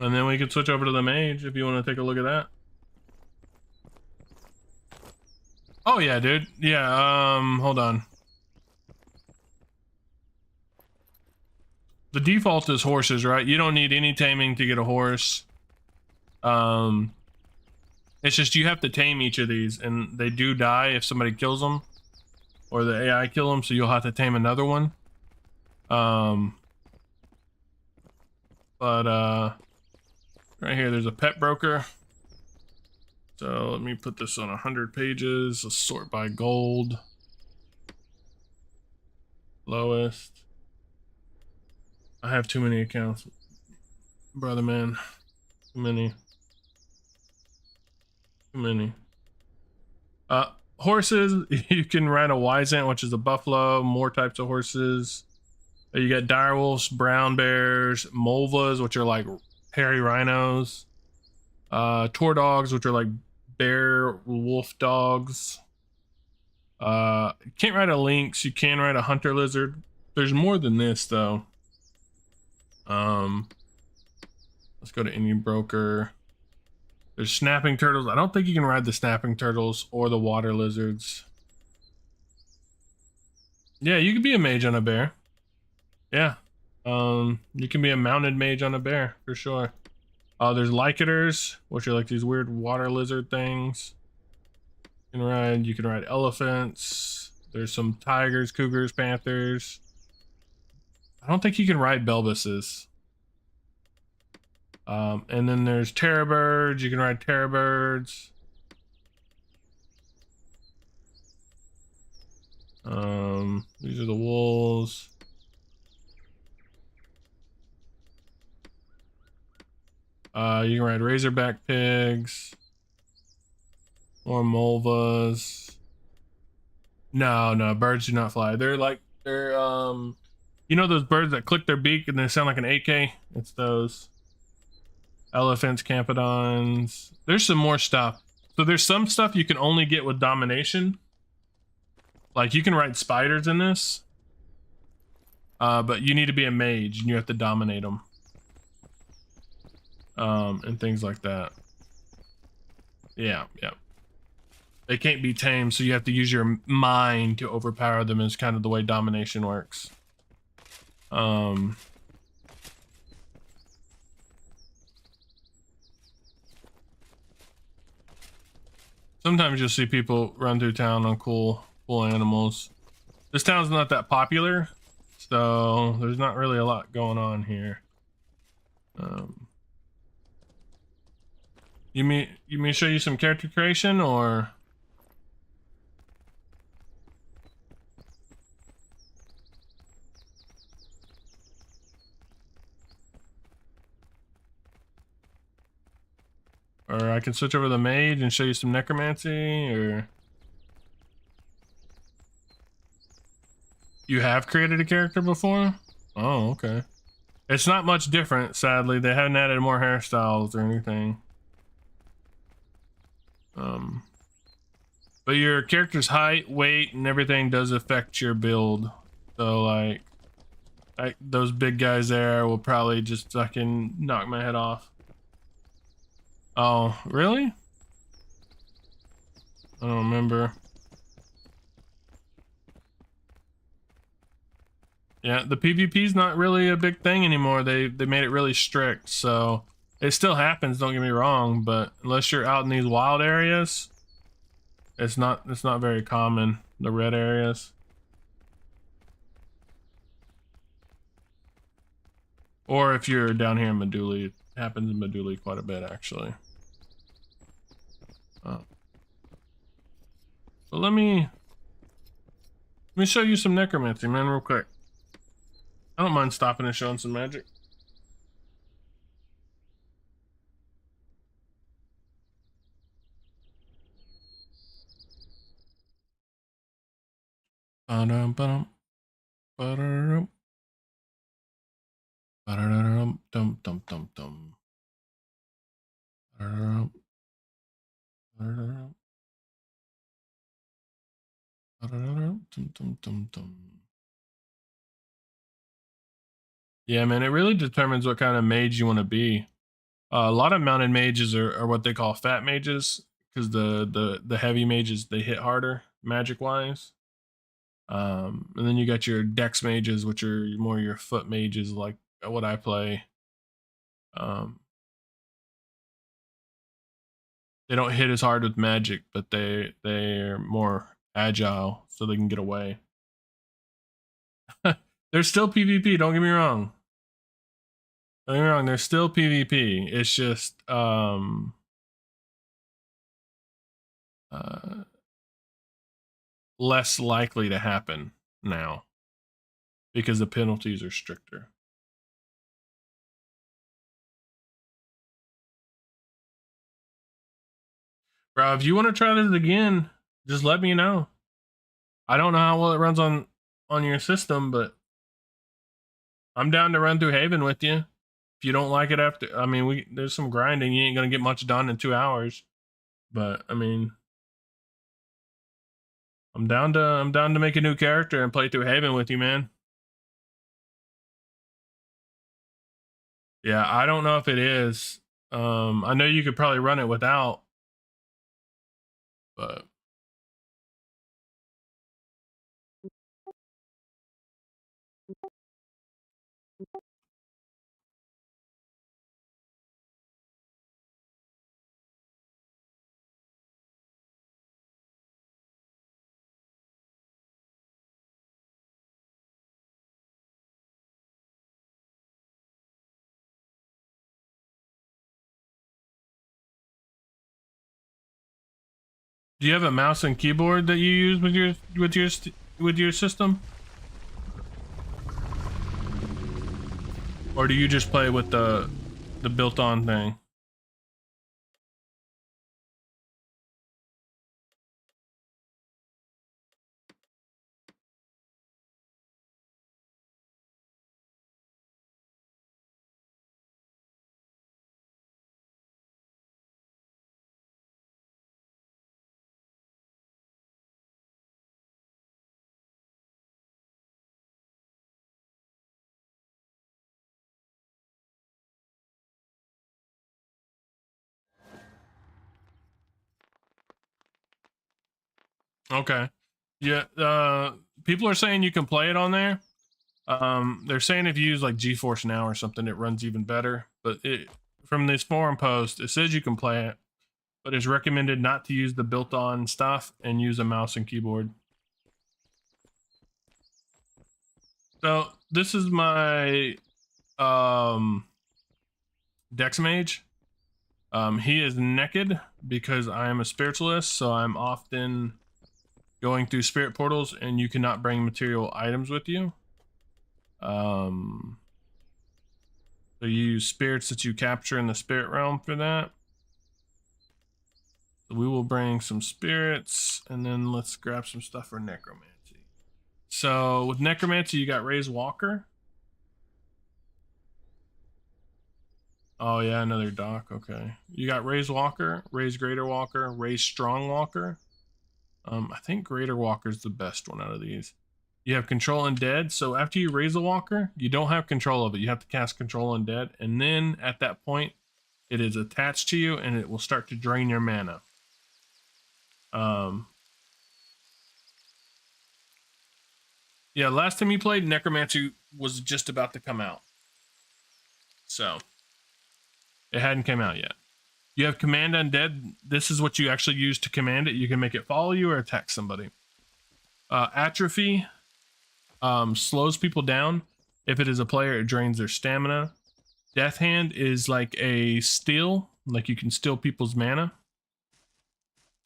And then we can switch over to the mage if you want to take a look at that. Oh yeah, dude. Yeah, hold on. The default is horses, right? You don't need any taming to get a horse. It's just you have to tame each of these, and they do die if somebody kills them, or the AI kill them, so you'll have to tame another one. Right here, there's a pet broker. So let me put this on 100 pages. Let's sort by gold. Lowest. I have too many accounts, brother man. Too many. Too many. Horses, you can ride a Wyzant, which is a buffalo, more types of horses. You got direwolves, brown bears, Mulvas, which are like hairy rhinos. Tor dogs, which are like bear wolf dogs. You can't ride a lynx, you can ride a hunter lizard. There's more than this though. Let's go to Indian broker. There's snapping turtles. I don't think you can ride the snapping turtles or the water lizards. Yeah, you could be a mage on a bear. Yeah. You can be a mounted mage on a bear for sure. There's Lycators, which are like these weird water lizard things. You can ride elephants. There's some tigers, cougars, panthers. I don't think you can ride Belbuses. And then there's terror birds. You can ride terror birds. These are the wolves. You can ride razorback pigs. Or Mulvas. No, birds do not fly. They're you know those birds that click their beak and they sound like an AK? It's those. Elephants, Campodons. There's some more stuff. So there's some stuff you can only get with domination. Like you can ride spiders in this. But you need to be a mage and you have to dominate them. And things like that. Yeah. They can't be tamed, so you have to use your mind to overpower them is kind of the way domination works. Sometimes you'll see people run through town on cool animals. This town's not that popular, so there's not really a lot going on here. You mean to show you some character creation, or? Or I can switch over to the mage and show you some necromancy, or... You have created a character before? Oh, okay. It's not much different, sadly. They haven't added more hairstyles or anything. But your character's height, weight, and everything does affect your build. So, like those big guys there will probably just fucking knock my head off. Oh, really? I don't remember. Yeah, the PvP's not really a big thing anymore. They made it really strict, so it still happens, don't get me wrong, but unless you're out in these wild areas, it's not very common, the red areas. Or if you're down here in Meduli, it happens in Meduli quite a bit, actually. Oh. So let me show you some necromancy, man, real quick. I don't mind stopping and showing some magic. Ba-dum, ba-dum, ba-da-dum, ba-da-dum, dum, dum, dum, dum. Ba-da-dum, ba-da-dum, ba-da-dum, dum, dum, dum, dum. Yeah, man, it really determines what kind of mage you want to be. A lot of mounted mages are what they call fat mages, because the heavy mages, they hit harder magic wise. And then you got your dex mages, which are more your foot mages, like what I play. They don't hit as hard with magic, but they're more agile, so they can get away. There's still PvP, don't get me wrong. Don't get me wrong, there's still PvP. It's just less likely to happen now because the penalties are stricter. Bro, if you want to try this again, just let me know. I don't know how well it runs on your system, but I'm down to run through Haven with you. If you don't like it after, I mean, there's some grinding. You ain't gonna get much done in 2 hours, but I mean, I'm down to make a new character and play through Haven with you, man. Yeah, I don't know if it is. I know you could probably run it without, but do you have a mouse and keyboard that you use with your system? Or do you just play with the built-on thing? Okay. Yeah, people are saying you can play it on there. They're saying if you use like GeForce Now or something, it runs even better. But from this forum post, it says you can play it. but it's recommended not to use the built-on stuff and use a mouse and keyboard. So this is my Dex Mage. He is naked because I am a spiritualist, so I'm often going through spirit portals and you cannot bring material items with you. So you use spirits that you capture in the spirit realm for that. So we will bring some spirits, and then let's grab some stuff for necromancy. So with necromancy, you got Raise Walker. Oh yeah, another doc. Okay, you got Raise Walker, Raise Greater Walker, Raise Strong Walker. I think Greater Walker is the best one out of these. You have Control Undead. So after you raise a Walker, you don't have control of it. You have to cast Control Undead, and then at that point, it is attached to you, and it will start to drain your mana. Yeah, last time you played, Necromancy was just about to come out. So it hadn't come out yet. You have Command Undead. This is what you actually use to command it. You can make it follow you or attack somebody. Atrophy slows people down. If it is a player, it drains their stamina. Death Hand is like a steal, like you can steal people's mana.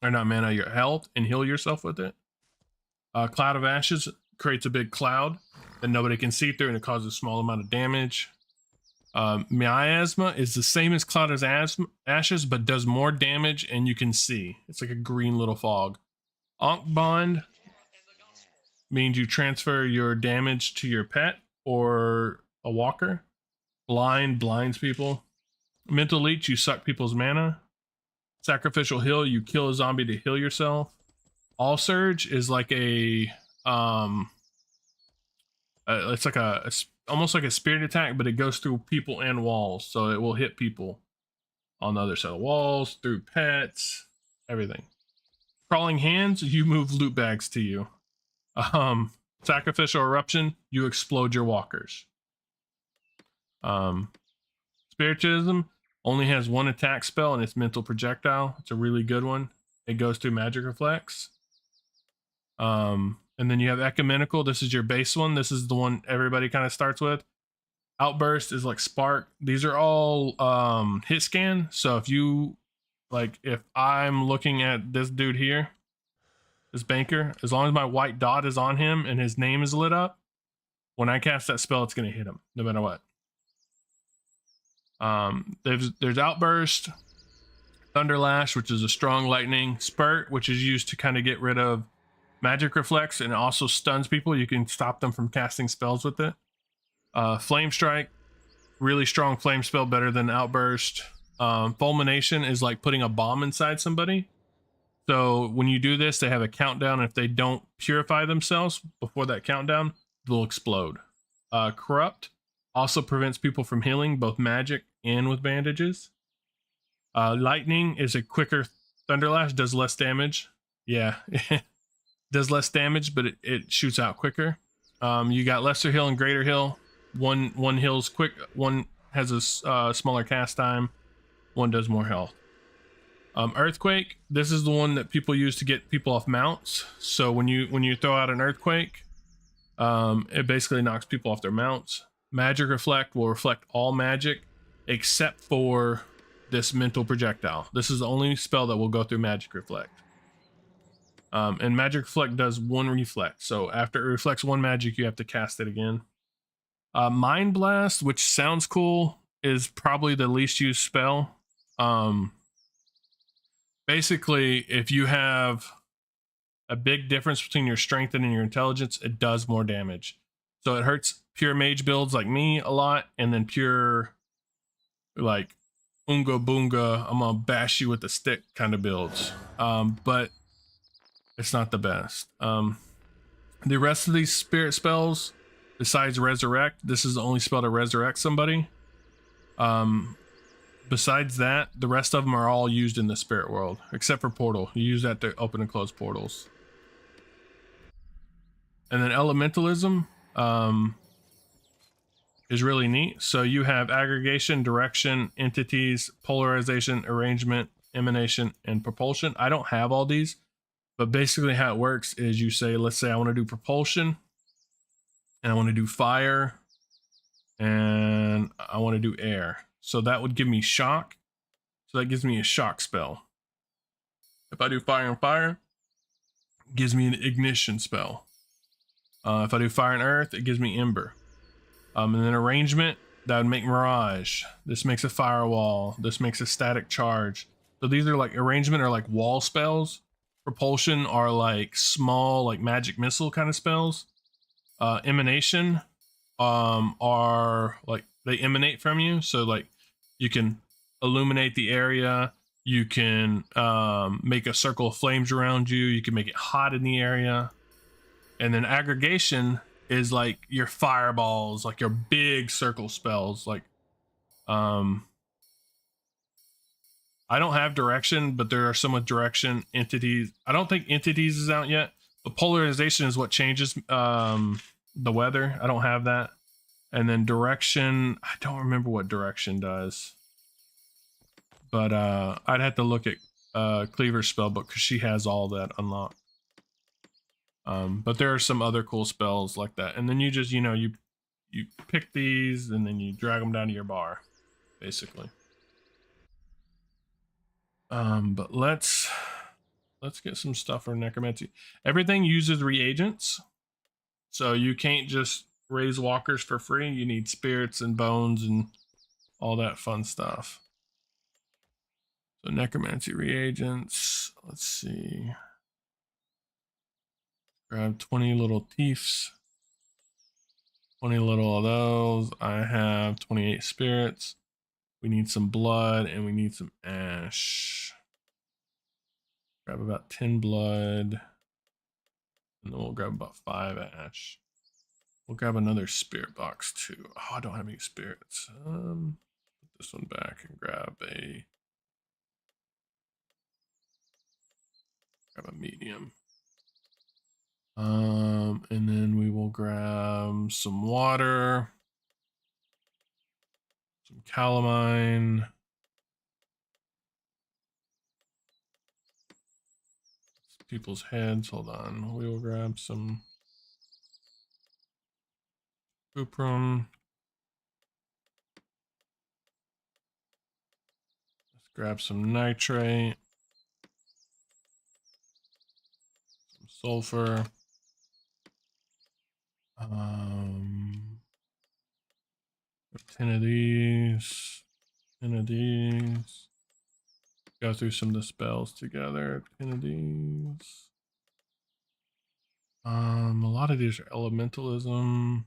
Or not mana, your health, and heal yourself with it. Cloud of Ashes creates a big cloud that nobody can see through, and it causes a small amount of damage. Miasma is the same as Cloud of Ashes, but does more damage, and you can see. It's like a green little fog. Ankh Bond means you transfer your damage to your pet or a walker. Blind blinds people. Mental Leech, you suck people's mana. Sacrificial Heal, you kill a zombie to heal yourself. All Surge is like a it's like a almost like a spirit attack, but it goes through people and walls, so it will hit people on the other side of walls, through pets, everything. Crawling Hands, you move loot bags to you. Sacrificial Eruption, you explode your walkers. Spiritism only has one attack spell, and it's Mental Projectile. It's a really good one. It goes through Magic Reflex. And then you have Ecumenical. This is your base one. This is the one everybody kind of starts with. Outburst is like Spark. These are all hit scan. So if you, like, if I'm looking at this dude here, this banker, as long as my white dot is on him and his name is lit up, when I cast that spell, it's going to hit him no matter what. There's Outburst, Thunderlash, which is a strong lightning, Spurt, which is used to kind of get rid of Magic Reflex, and it also stuns people. You can stop them from casting spells with it. Flame Strike, really strong flame spell, better than Outburst. Fulmination is like putting a bomb inside somebody. So when you do this, they have a countdown. If they don't purify themselves before that countdown, they'll explode. Corrupt also prevents people from healing, both magic and with bandages. Lightning is a quicker Thunderlash, does less damage. Yeah, does less damage, but it shoots out quicker. You got Lesser Heal and Greater Heal. One heals quick, one has a smaller cast time, one does more health. Earthquake, this is the one that people use to get people off mounts. So when you throw out an Earthquake, it basically knocks people off their mounts. Magic Reflect will reflect all magic except for this Mental Projectile. This is the only spell that will go through Magic Reflect. And Magic Reflect does one reflect. So after it reflects one magic, you have to cast it again. Mind Blast, which sounds cool, is probably the least used spell. Basically, if you have a big difference between your strength and your intelligence, it does more damage. So it hurts pure mage builds like me a lot, and then pure like Unga Boonga, I'm gonna bash you with a stick kind of builds. But it's not the best. The rest of these spirit spells, besides Resurrect, this is the only spell to resurrect somebody. Besides that, the rest of them are all used in the spirit world, except for Portal. You use that to open and close portals. And then Elementalism is really neat. So you have aggregation, direction, entities, polarization, arrangement, emanation, and propulsion. I don't have all these, but basically how it works is you say, let's say I want to do propulsion, and I want to do fire, and I want to do air. So that would give me shock. So that gives me a shock spell. If I do fire and fire, it gives me an ignition spell. If I do fire and earth, it gives me ember. And then arrangement, that would make mirage. This makes a firewall. This makes a static charge. So these are like arrangement are like wall spells. Propulsion are like small, like magic missile kind of spells. Emanation are like they emanate from you. So like you can illuminate the area. You can make a circle of flames around you. You can make it hot in the area. And then aggregation is like your fireballs, like your big circle spells. Like, I don't have direction, but there are some with direction. Entities. I don't think entities is out yet. But polarization is what changes the weather. I don't have that. And then direction, I don't remember what direction does. But I'd have to look at Cleaver's spellbook because she has all that unlocked. But there are some other cool spells like that. And then you just, you pick these and then you drag them down to your bar, basically. But let's get some stuff for necromancy. Everything uses reagents. So you can't just raise walkers for free. You need spirits and bones and all that fun stuff. So necromancy reagents, let's see. Grab 20 little thieves. 20 little of those. I have 28 spirits. We need some blood and we need some ash. Grab about 10 blood. And then we'll grab about 5 ash. We'll grab another spirit box too. Oh, I don't have any spirits. Put this one back and grab a medium. And then we will grab some water, some calamine, people's heads. Hold on, we will grab some cuprum. Let's grab some nitrate, some sulfur. 10 of these, 10 of these. Go through some of the spells together. 10 of these. A lot of these are elementalism.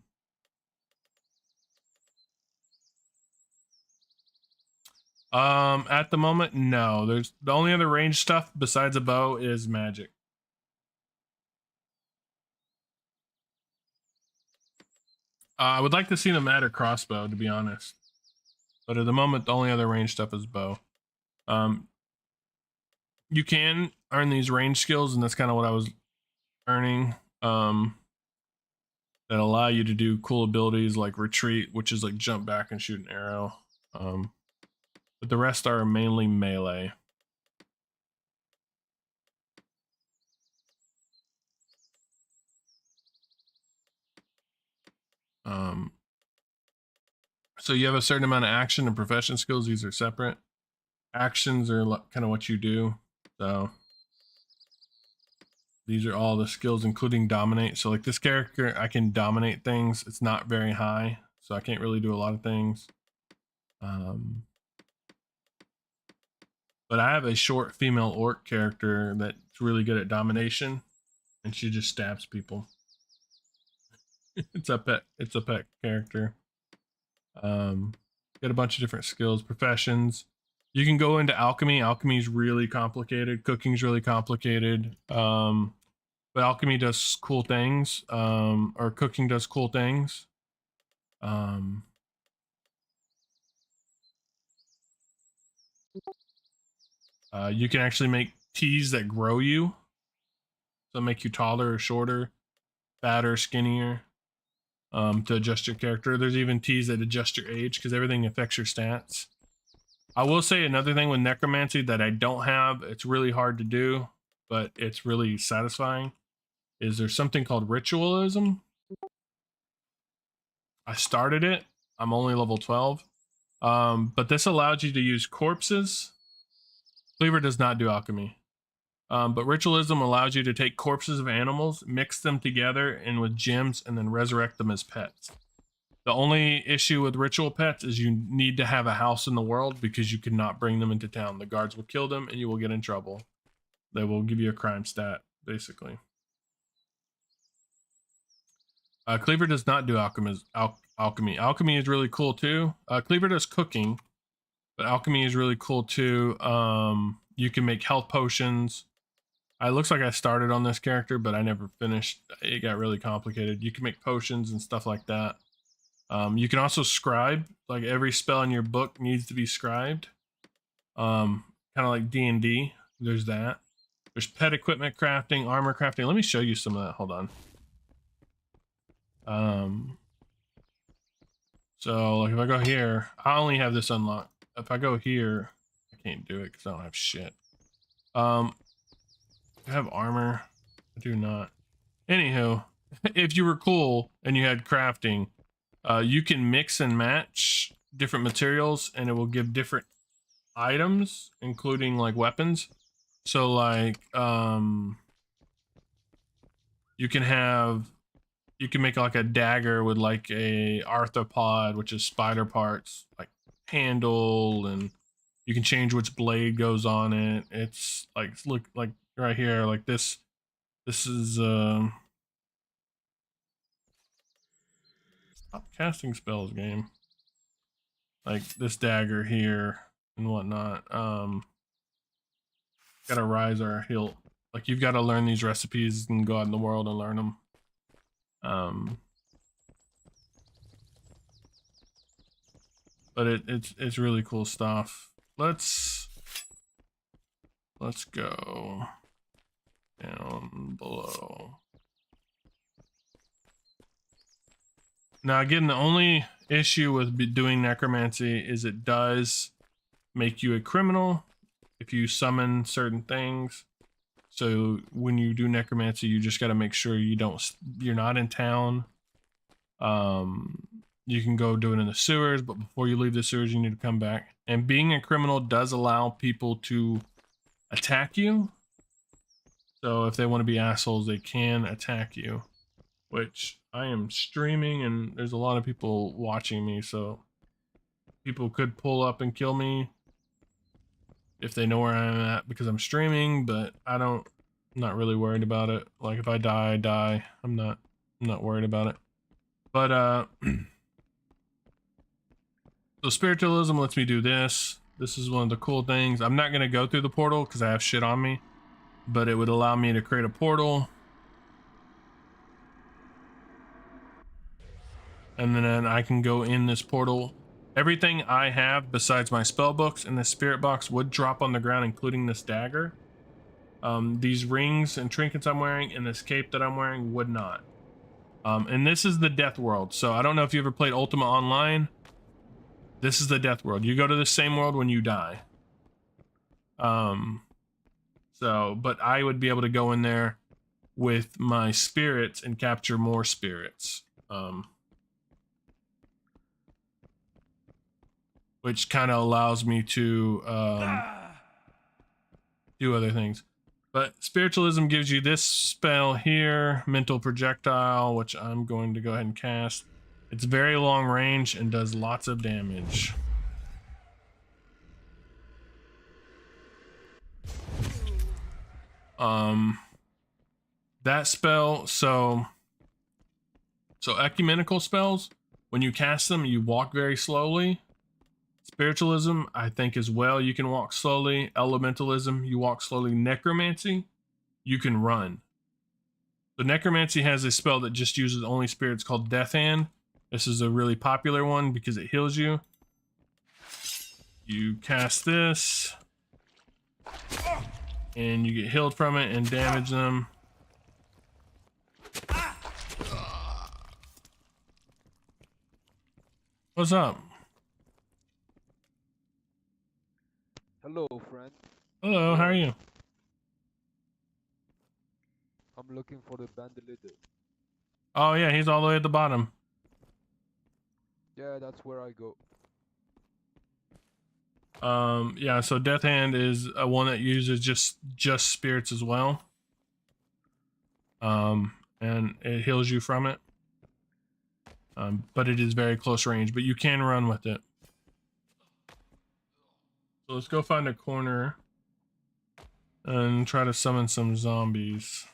At the moment, no. There's the only other range stuff besides a bow is magic. I would like to see them add a crossbow, to be honest. But at the moment, the only other range stuff is bow. You can earn these range skills, and that's kind of what I was earning. That allow you to do cool abilities like retreat, which is like jump back and shoot an arrow. But the rest are mainly melee. So you have a certain amount of action and profession skills. These are separate. Actions are kind of what you do. So these are all the skills, including dominate. So like this character, I can dominate things. It's not very high, so I can't really do a lot of things. But I have a short female orc character that's really good at domination, and she just stabs people. It's a pet character. Got a bunch of different skills, professions. You can go into alchemy. Alchemy is really complicated. Cooking's really complicated. But alchemy does cool things. Or cooking does cool things. You can actually make teas that grow you. So make you taller or shorter, fatter, skinnier. To adjust your character. There's even teas that adjust your age because everything affects your stats. I will say another thing with necromancy that I don't have, it's really hard to do, but it's really satisfying, is there's something called ritualism. I started it. I'm only level 12. But this allows you to use corpses. Cleaver does not do alchemy. But ritualism allows you to take corpses of animals, mix them together and with gems, and then resurrect them as pets. The only issue with ritual pets is you need to have a house in the world because you cannot bring them into town. The guards will kill them and you will get in trouble. They will give you a crime stat, basically. Cleaver does not do alchemy. Alchemy is really cool too. Cleaver does cooking, but alchemy is really cool too. You can make health potions. It looks like I started on this character, but I never finished. It got really complicated. You can make potions and stuff like that. You can also scribe. Like every spell in your book needs to be scribed. Kind of like D&D. There's that. There's pet equipment crafting, armor crafting. Let me show you some of that. Hold on. So like if I go here, I only have this unlocked. If I go here, I can't do it because I don't have shit. I have armor. I do not. Anywho, if you were cool and you had crafting, you can mix and match different materials and it will give different items, including like weapons. So like, you can make like a dagger with like a arthropod, which is spider parts, like handle, and you can change which blade goes on it. It's like, look, like right here, like this is, stop casting spells, game. Like this dagger here and whatnot. Gotta rise our hilt. Like you've got to learn these recipes and go out in the world and learn them. But it's really cool stuff. Let's go down below. Now again, the only issue with doing necromancy is it does make you a criminal if you summon certain things. So when you do necromancy, you just got to make sure you're not in town. You can go do it in the sewers, but before you leave the sewers, you need to come back. And being a criminal does allow people to attack you. So if they want to be assholes, they can attack you, which I am streaming and there's a lot of people watching me. So people could pull up and kill me if they know where I'm at because I'm streaming, but I'm not really worried about it. Like if I die, I die. I'm not worried about it. But so spiritualism lets me do this. This is one of the cool things. I'm not gonna go through the portal because I have shit on me, but it would allow me to create a portal. And then I can go in this portal. Everything I have besides my spell books and the spirit box would drop on the ground, including this dagger. These rings and trinkets I'm wearing and this cape that I'm wearing would not. And this is the death world. So I don't know if you ever played Ultima Online. This is the death world. You go to the same world when you die. But I would be able to go in there with my spirits and capture more spirits. Which kind of allows me to do other things. But spiritualism gives you this spell here, mental projectile, which I'm going to go ahead and cast. It's very long range and does lots of damage. That spell, so ecumenical spells, when you cast them, you walk very slowly. Spiritualism, I think as well, you can walk slowly. Elementalism, you walk slowly. Necromancy, you can run. So necromancy has a spell that just uses only spirits called Death Hand. This is a really popular one because it heals you. You cast this, and you get healed from it and damage them. What's up? Hello, friend. Hello, how are you? I'm looking for the bandolier. Oh yeah, he's all the way at the bottom. Yeah, that's where I go. Yeah, so Death Hand is one that uses just spirits as well. And it heals you from it. But it is very close range, but you can run with it. So let's go find a corner and try to summon some zombies.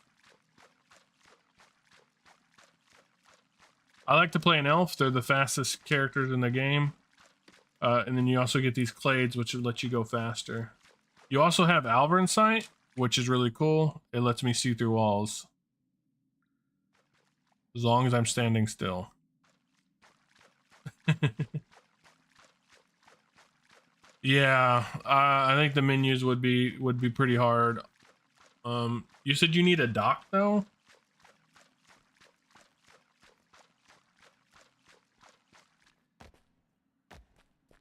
I like to play an elf. They're the fastest characters in the game. And then you also get these clades, which let you go faster. You also have Alverin Sight, which is really cool. It lets me see through walls. As long as I'm standing still. Yeah, I think the menus would be pretty hard. You said you need a dock though?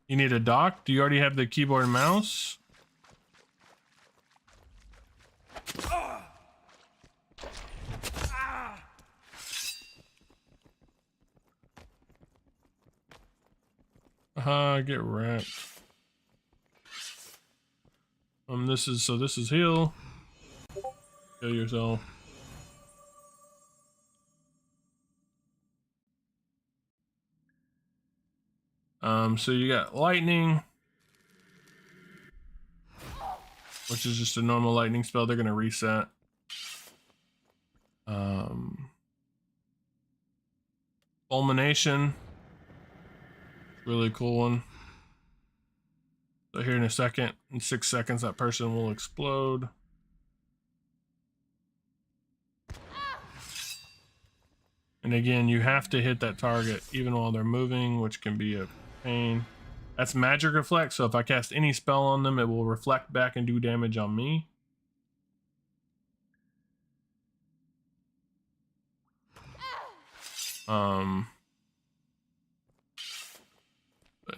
You need a dock? Do you already have the keyboard and mouse? Get wrecked. This is heal. Heal yourself. So you got lightning, which is just a normal lightning spell. They're gonna reset. Fulmination, really cool one. So here in a second, in 6 seconds, that person will explode. And again, you have to hit that target even while they're moving, which can be a pain. That's magic reflect, so if I cast any spell on them, it will reflect back and do damage on me. But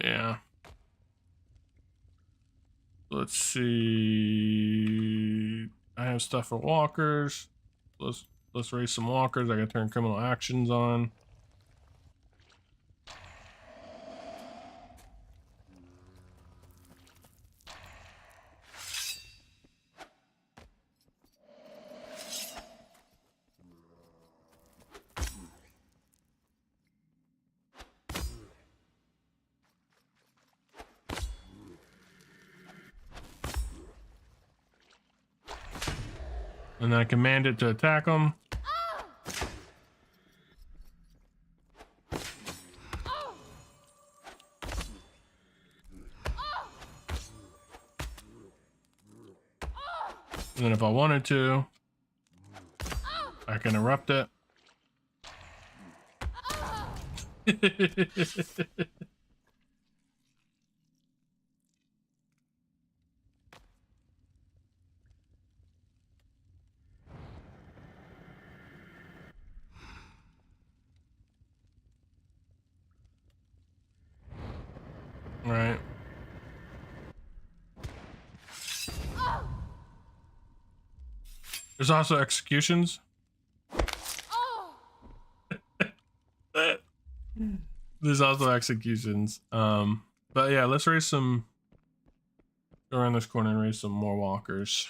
yeah. Let's see. I have stuff for walkers. Let's raise some walkers. I gotta turn criminal actions on. And then I command it to attack them. And then if I wanted to, I can erupt it. Right. There's also executions. There's also executions. But yeah, let's raise some. Go around this corner and raise some more walkers.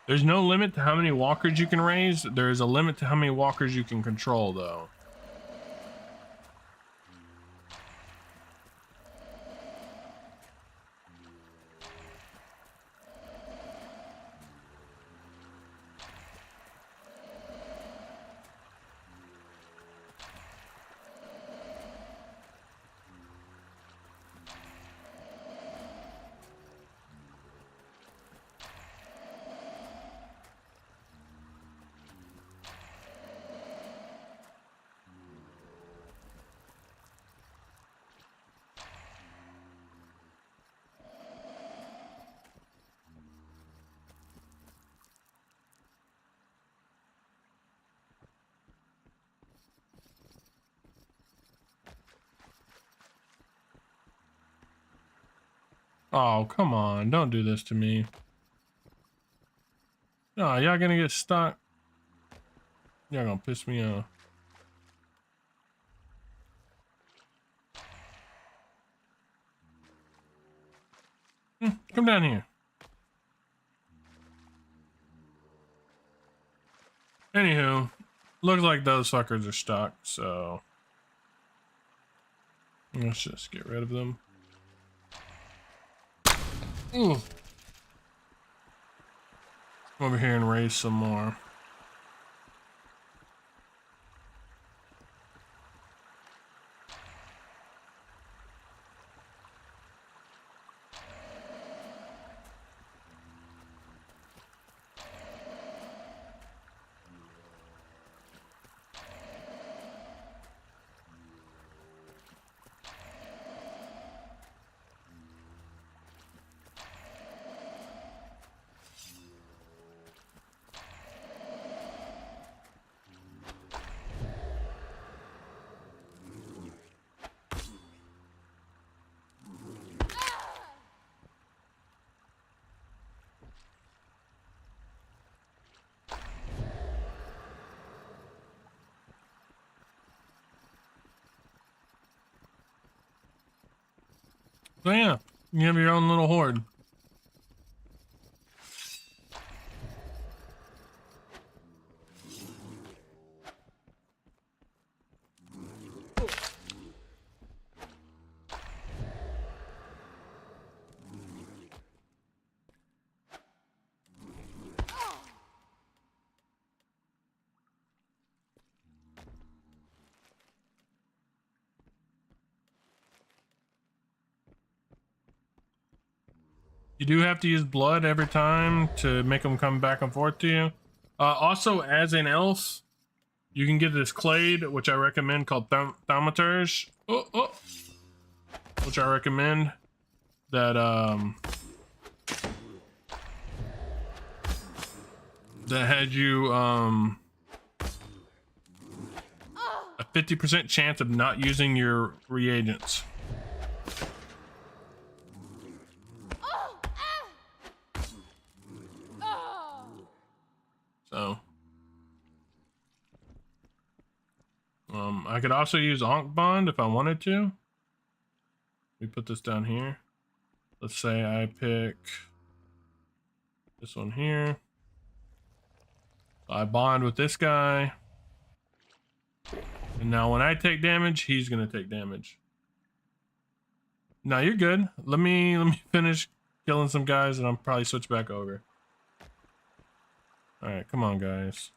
There's no limit to how many walkers you can raise. There is a limit to how many walkers you can control, though. Oh, come on. Don't do this to me. No, y'all gonna get stuck. Y'all gonna piss me off. Come down here. Anywho, looks like those fuckers are stuck, so let's just get rid of them. Ooh. Come over here and raise some more. So yeah, you have your own little horde. You do have to use blood every time to make them come back and forth to you. Also, as an elf, you can get this clade, which I recommend, called Thaumaturge. Which I recommend. That that had you a 50% chance of not using your reagents. So, I could also use Ankh Bond if I wanted to. We put this down here. Let's say I pick this one here. I bond with this guy. And now when I take damage, he's gonna take damage. No, you're good. Let me finish killing some guys and I'll probably switch back over. Alright, come on guys.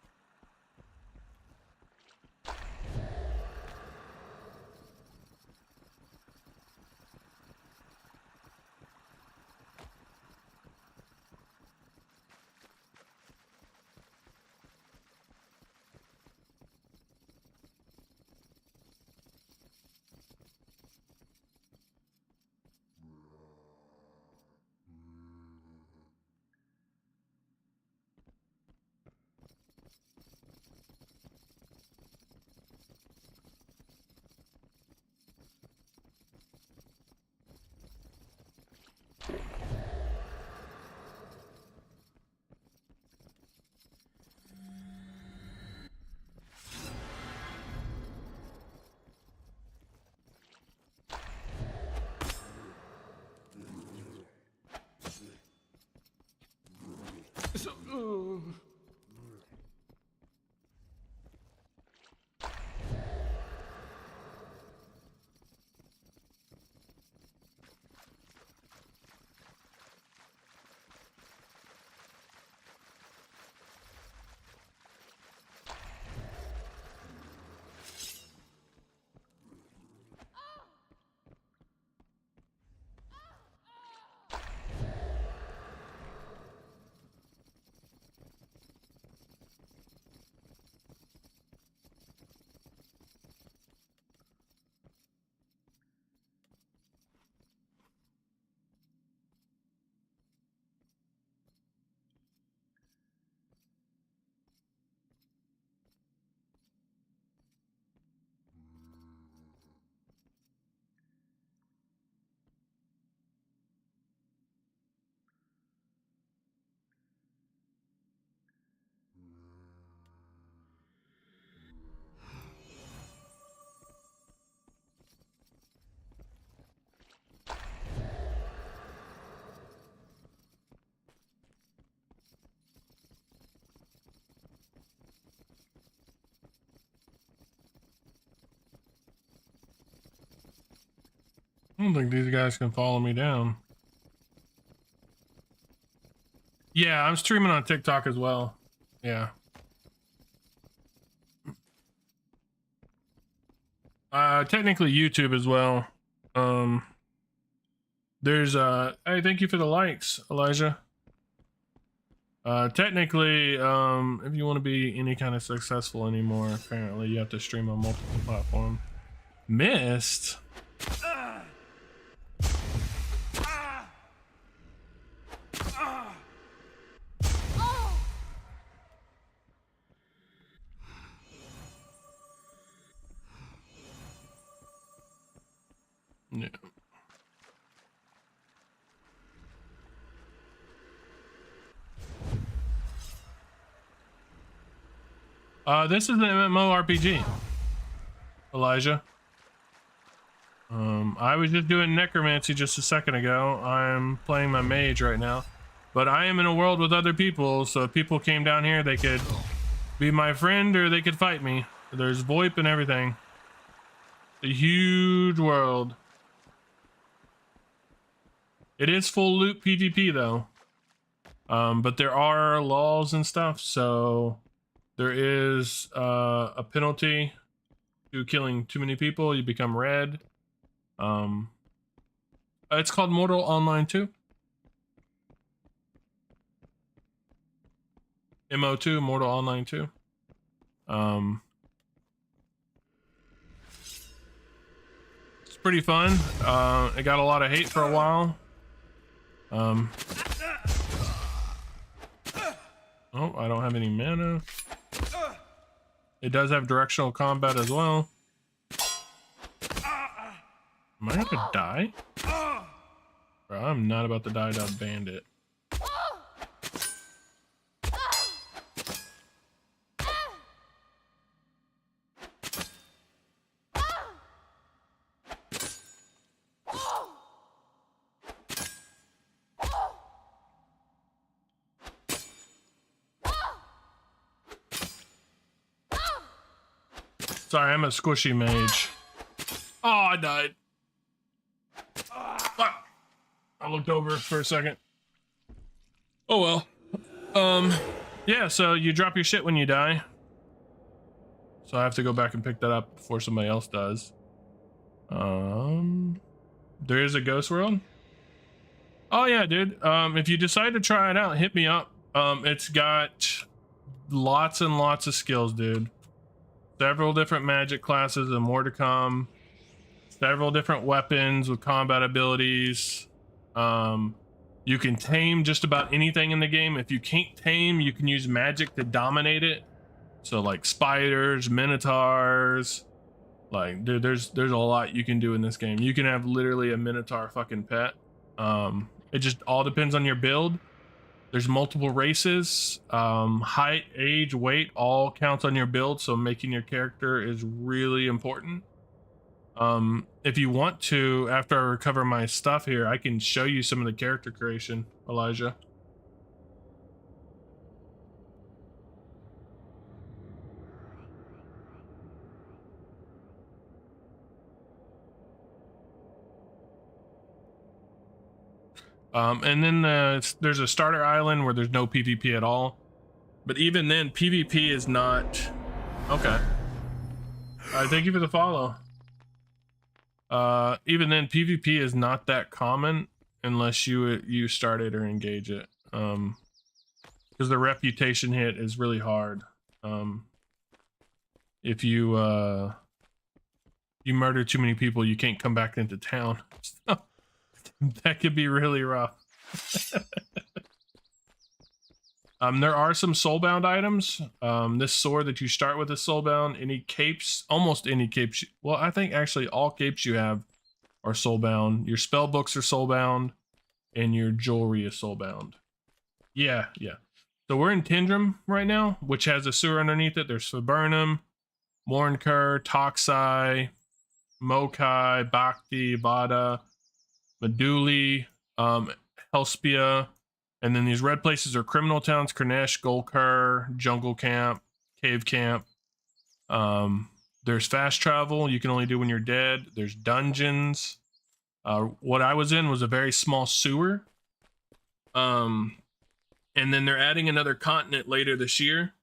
I don't think these guys can follow me down. Yeah, I'm streaming on TikTok as well. Yeah. Technically YouTube as well. There's hey, thank you for the likes, Elijah. Technically, if you want to be any kind of successful anymore, apparently you have to stream on multiple platforms. Missed. Yeah. This is an MMORPG, Elijah. I was just doing necromancy just a second ago. I'm playing my mage right now, but I am in a world with other people, so if people came down here, they could be my friend or they could fight me. There's VoIP and everything. A huge world. It is full loot PvP though. But there are laws and stuff, so there is a penalty to killing too many people. You become red. It's called Mortal Online 2. MO2, Mortal Online 2. It's pretty fun. It got a lot of hate for a while. Oh, I don't have any mana. It does have directional combat as well. Am I gonna die? Bro, I'm not about to die to a bandit. Sorry, I'm a squishy mage. Oh, I died. Fuck. I looked over for a second. Oh well. Yeah, so you drop your shit when you die. So I have to go back and pick that up before somebody else does. There is a ghost world. Oh yeah, dude. If you decide to try it out, hit me up. It's got lots and lots of skills, dude. Several different magic classes and more to come. Several different weapons with combat abilities. You can tame just about anything in the game. If you can't tame, you can use magic to dominate it. So like spiders, minotaurs. Like, dude, there's a lot you can do in this game. You can have literally a minotaur fucking pet. It just all depends on your build. There's multiple races. Height, age, weight, all counts on your build, so making your character is really important. If you want to, after I recover my stuff here, I can show you some of the character creation, Elijah. And then there's a starter island where there's no PvP at all. But even then, PvP is not... Okay. Thank you for the follow. Even then, PvP is not that common unless you start it or engage it. Because the reputation hit is really hard. If you murder too many people, you can't come back into town. So, that could be really rough. There are some soulbound items. This sword that you start with is soulbound. Any capes, almost any capes. Well, I think actually all capes you have are soulbound. Your spell books are soulbound, and your jewelry is soulbound. Yeah. So we're in Tindrum right now, which has a sewer underneath it. There's Viburnum, Mornkur, Toxai, Mokai, Bhakti, Vada, Meduli, Helspia, and then these red places are criminal towns: Kornesh, Golkur, Jungle Camp, Cave Camp. There's fast travel you can only do when you're dead. There's dungeons. What I was in was a very small sewer. And then they're adding another continent later this year.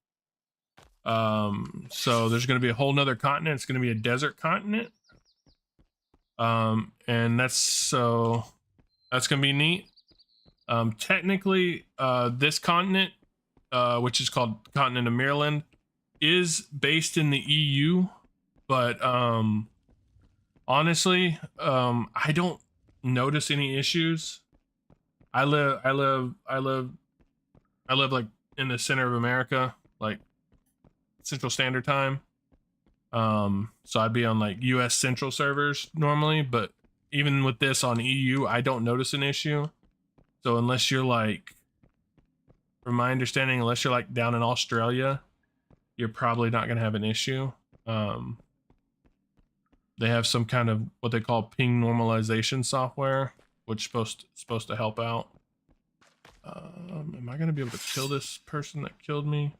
So there's going to be a whole nother continent. It's going to be a desert continent. And that's going to be neat. Technically, this continent, which is called Continent of Maryland, is based in the EU, but honestly, I don't notice any issues. I live like in the center of America, like Central Standard Time. So I'd be on like US Central servers normally, but even with this on EU, I don't notice an issue. So unless you're like, from my understanding, unless you're like down in Australia, you're probably not going to have an issue. They have some kind of what they call ping normalization software, which is supposed to help out. Am I going to be able to kill this person that killed me?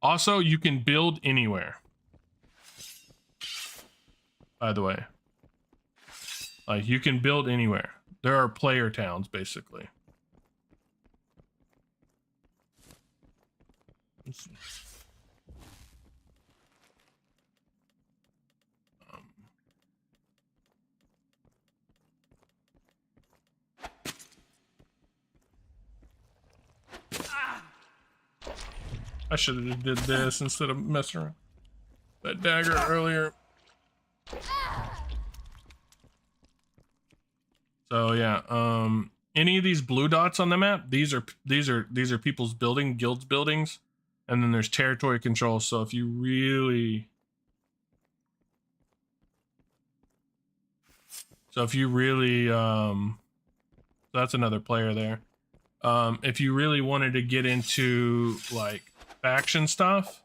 Also, you can build anywhere. By the way. Like, you can build anywhere. There are player towns, basically. Let's see. I should have did this instead of messing around that dagger earlier. So yeah, any of these blue dots on the map, these are people's guilds buildings, and then there's territory control. So if you really, that's another player there. If you really wanted to get into like faction stuff,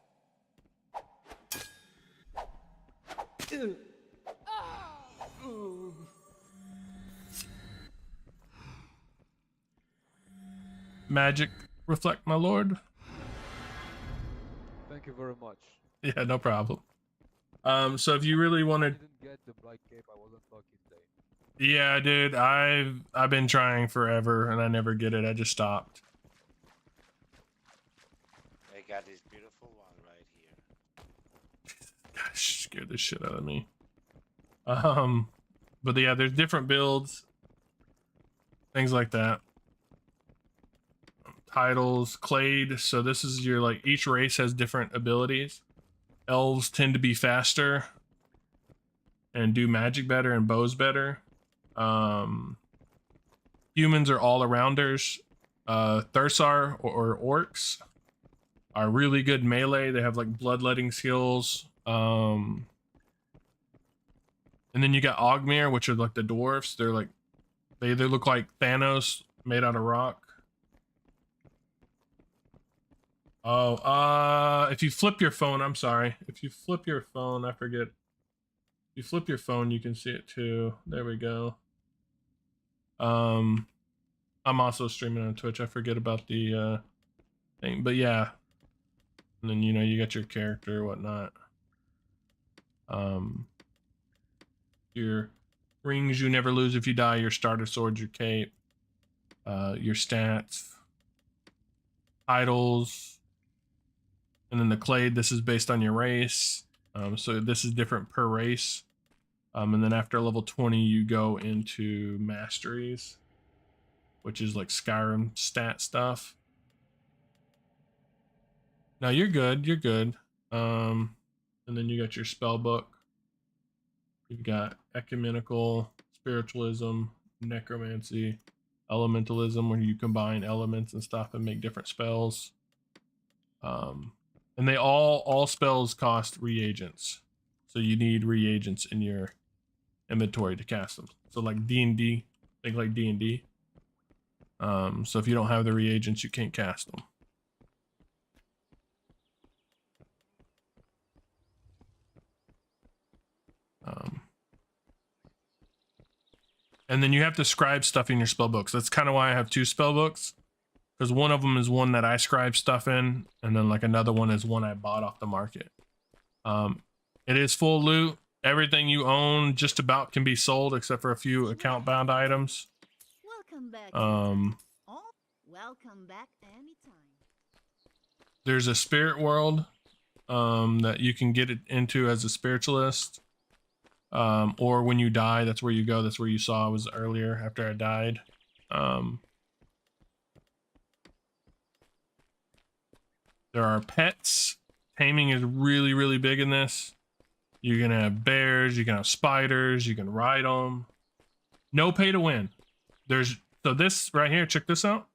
magic reflect, my lord. Thank you very much. Yeah, no problem. So if you really wanted, Didn't get the black cape. I wasn't lucky today. yeah, dude, I've been trying forever and I never get it. I just stopped. I got this beautiful one right here. Gosh, scared the shit out of me. But yeah, there's different builds, things like that. Titles, Clade. So this is your, like, each race has different abilities. Elves tend to be faster and do magic better and bows better. Humans are all-arounders. Thursar or orcs are really good melee. They have like bloodletting skills. And then you got Ogmir, which are like the dwarfs. They're like, they look like Thanos made out of rock. Oh, if you flip your phone, I'm sorry. If you flip your phone, I forget. If you flip your phone, you can see it too. There we go. I'm also streaming on Twitch. I forget about the thing, but yeah. And then, you know, you got your character or whatnot. Your rings you never lose if you die, your starter sword, your cape, your stats, titles, and then the clade. This is based on your race. So this is different per race. And then after level 20, you go into masteries, which is like Skyrim stat stuff. Now you're good. You're good. And then you got your spell book. You've got ecumenical, spiritualism, necromancy, elementalism, where you combine elements and stuff and make different spells. And they all spells cost reagents, so you need reagents in your inventory to cast them. So like D&D, think like D&D. So if you don't have the reagents, you can't cast them. And then you have to scribe stuff in your spell books. That's kind of why I have two spell books, because one of them is one that I scribe stuff in, and then like another one is one I bought off the market. It is full loot. Everything you own just about can be sold except for a few account bound items. Welcome back. Um, Oh, welcome back anytime. there's a spirit world that you can get it into as a spiritualist. Or when you die, that's where you go. That's where you saw I was earlier after I died. There are pets. Taming is really, really big in this. You can have bears, you can have spiders, you can ride them. No pay to win. So this right here, check this out.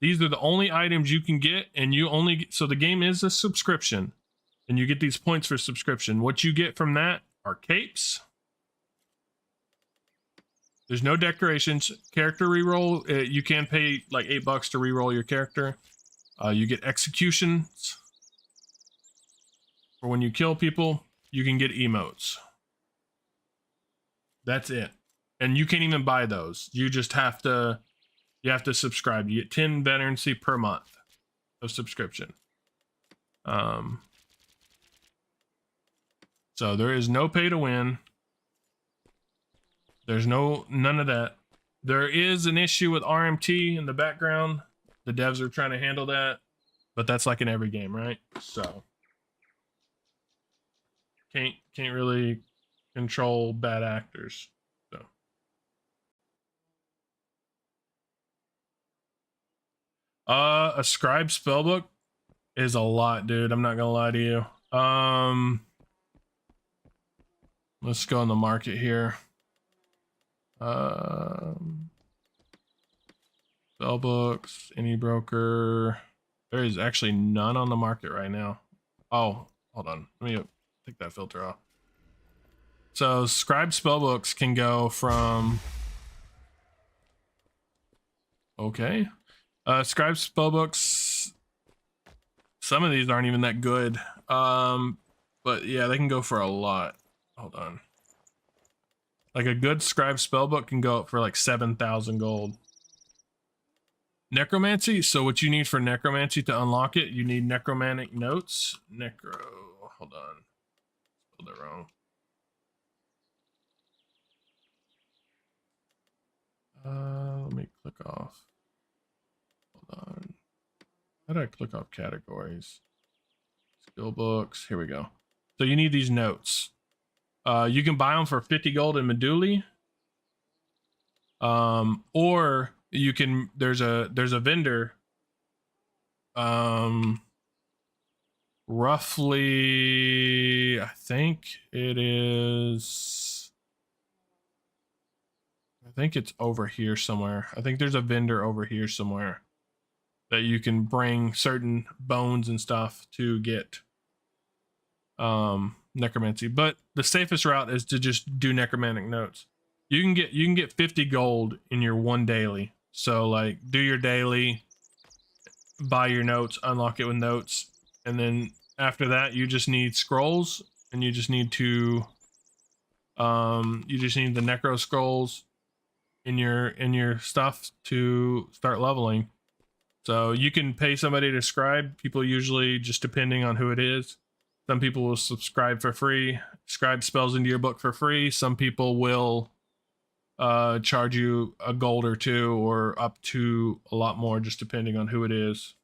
These are the only items you can get, and you only get, so the game is a subscription, and you get these points for subscription. What you get from that are capes. There's no decorations. Character reroll. You can pay like $8 to reroll your character. You get executions for when you kill people. You can get emotes. That's it. And you can't even buy those. You just have to, subscribe. You get 10 veterancy per month of subscription. So there is no pay to win. There's none of that. There is an issue with RMT in the background. The devs are trying to handle that, but that's like in every game, right? So can't really control bad actors. So a scribe spellbook is a lot, dude. I'm not gonna lie to you. Let's go on the market here. Spellbooks, any broker. There is actually none on the market right now. Oh, hold on. Let me take that filter off. So scribe spellbooks can go from, okay. Scribe spellbooks, some of these aren't even that good. But yeah, they can go for a lot. Hold on. Like a good scribe spellbook can go up for like 7,000 gold. Necromancy. So what you need for necromancy to unlock it, you need necromantic notes. Hold on. Spelled it wrong. Let me click off. Hold on. How do I click off categories? Skill books. Here we go. So you need these notes. You can buy them for 50 gold in Meduli. Or you can, there's a vendor, roughly, I think it's over here somewhere. I think there's a vendor over here somewhere that you can bring certain bones and stuff to get necromancy, but the safest route is to just do necromantic notes. You can get 50 gold in your one daily. So like do your daily, buy your notes, unlock it with notes, and then after that you just need scrolls, and you just need to the necro scrolls in your stuff to start leveling. So you can pay somebody to scribe. People usually, just depending on who it is, some people will subscribe for free, scribe spells into your book for free. Some people will charge you a gold or two, or up to a lot more, just depending on who it is.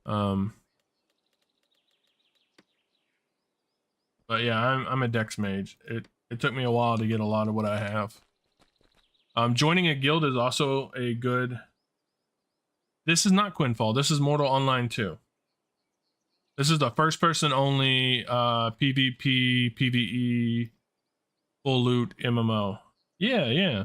But yeah, I'm a dex mage. It took me a while to get a lot of what I have. Joining a guild is also a good. This is not Quinfall. This is Mortal Online 2. This is the first person only PvP, PvE, full loot MMO. Yeah.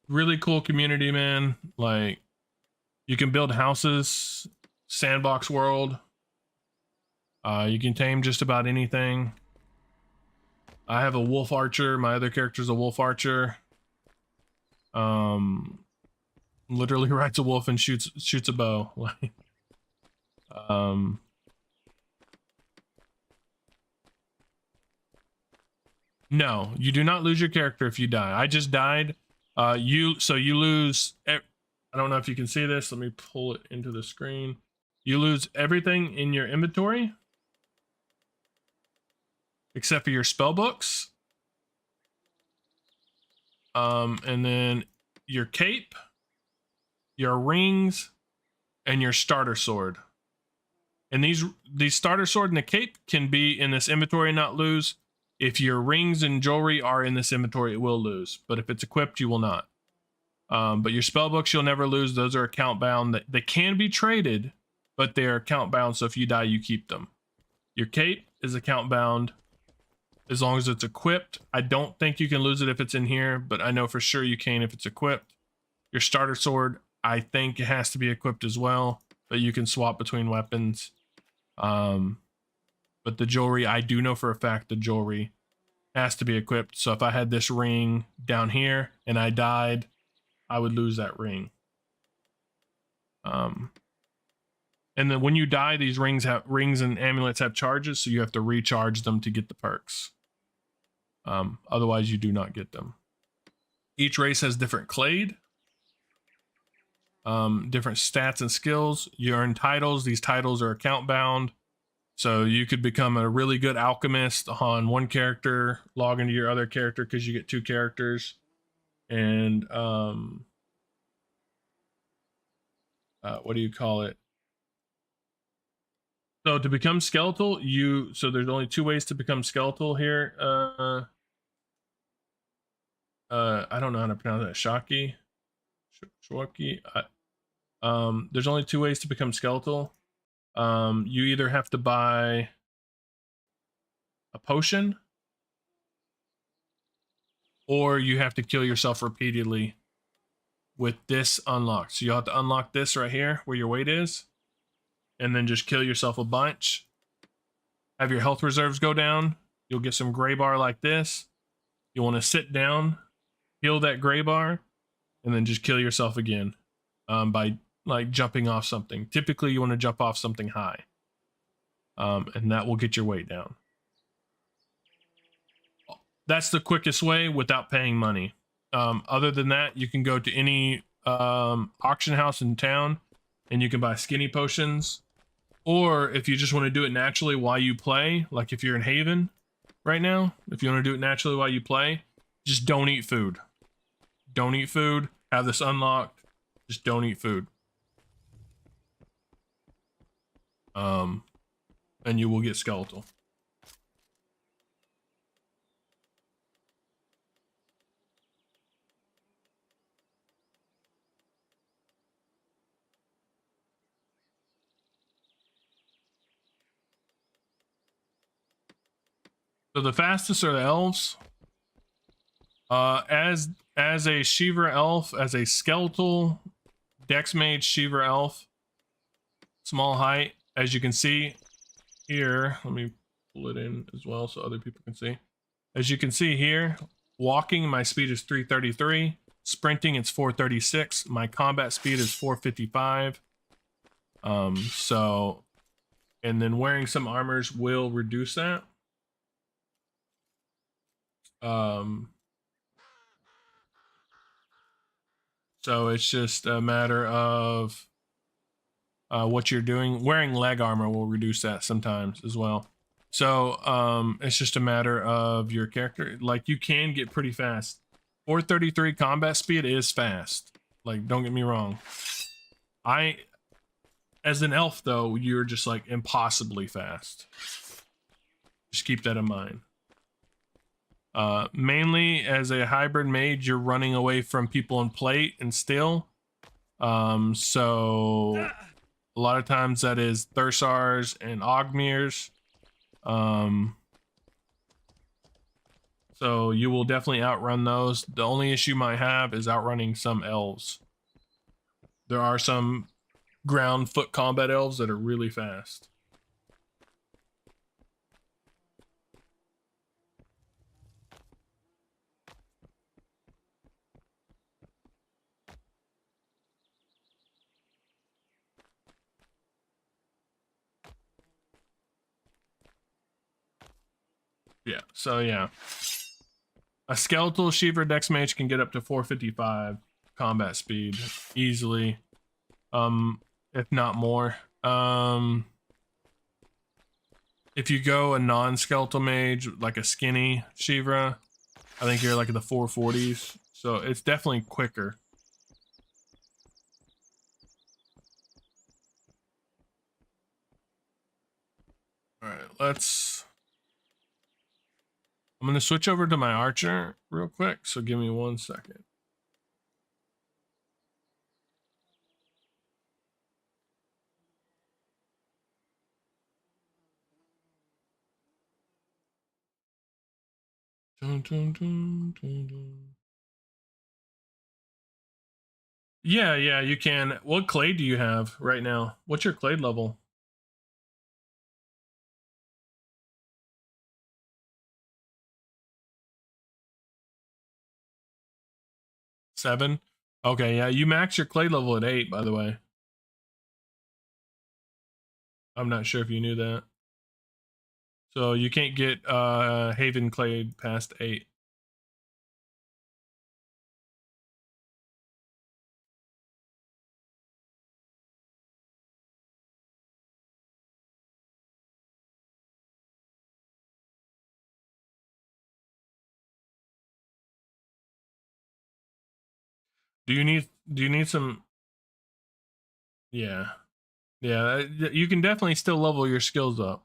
Really cool community, man. Like, you can build houses, sandbox world. You can tame just about anything. I have a wolf archer. My other character's a wolf archer. Literally rides a wolf and shoots a bow. Like, no, you do not lose your character if you die. I just died. You lose. I don't know if you can see this. Let me pull it into the screen. You lose everything in your inventory except for your spell books. And then your cape, your rings, and your starter sword. And these starter sword and the cape can be in this inventory and not lose. If your rings and jewelry are in this inventory, it will lose. But if it's equipped, you will not. But your spell books, you'll never lose. Those are account bound. They can be traded, but they are account bound. So if you die, you keep them. Your cape is account bound as long as it's equipped. I don't think you can lose it if it's in here, but I know for sure you can if it's equipped. Your starter sword, I think it has to be equipped as well, but you can swap between weapons. But the jewelry, I do know for a fact the jewelry has to be equipped. So if I had this ring down here and I died, I would lose that ring. And then when you die, these rings and amulets have charges, so you have to recharge them to get the perks. Otherwise, you do not get them. Each race has different clade, different stats and skills. You earn titles. These titles are account bound. So you could become a really good alchemist on one character, log into your other character because you get 2 characters. And what do you call it? So to become skeletal, so there's only 2 ways to become skeletal here. I don't know how to pronounce that. Shaki. There's only 2 ways to become skeletal. You either have to buy a potion, or you have to kill yourself repeatedly with this unlocked. So you'll have to unlock this right here where your weight is, and then just kill yourself a bunch. Have your health reserves go down. You'll get some gray bar like this. You want to sit down, heal that gray bar, and then just kill yourself again by like jumping off something. Typically you want to jump off something high, and that will get your weight down. That's the quickest way without paying money. Other than that, you can go to any auction house in town and you can buy skinny potions. Or if you just want to do it naturally while you play, like if you're in Haven right now, if you want to do it naturally while you play, just don't eat food. Don't eat food. Have this unlocked. Just don't eat food. And you will get skeletal. So the fastest are the elves. As a Shiva elf, as a skeletal dex mage Shiva elf, small height, as you can see here, let me pull it in as well so other people can see. As you can see here, walking, my speed is 333. Sprinting, it's 436. My combat speed is 455. So, and then wearing some armors will reduce that. So it's just a matter of what you're doing. Wearing leg armor will reduce that sometimes as well. So it's just a matter of your character. Like, you can get pretty fast. 433 combat speed is fast. Like, don't get me wrong. As an elf though, you're just like impossibly fast. Just keep that in mind. Mainly as a hybrid mage, you're running away from people in plate and still. So a lot of times that is Thursars and Ogmirs. So you will definitely outrun those. The only issue you might have is outrunning some elves. There are some ground foot combat elves that are really fast. Yeah, so yeah. A skeletal Shiva Dex Mage can get up to 455 combat speed easily, if not more. If you go a non-skeletal mage, like a skinny Shiva, I think you're like in the 440s, so it's definitely quicker. All right, I'm gonna switch over to my archer real quick, so give me 1 second. Dun, dun, dun, dun, dun. Yeah, you can. What clade do you have right now? What's your clade level? Seven? Okay, yeah, you max your clade level at 8, by the way. I'm not sure if you knew that. So you can't get Haven clade past 8. Do you need some? Yeah. You can definitely still level your skills up.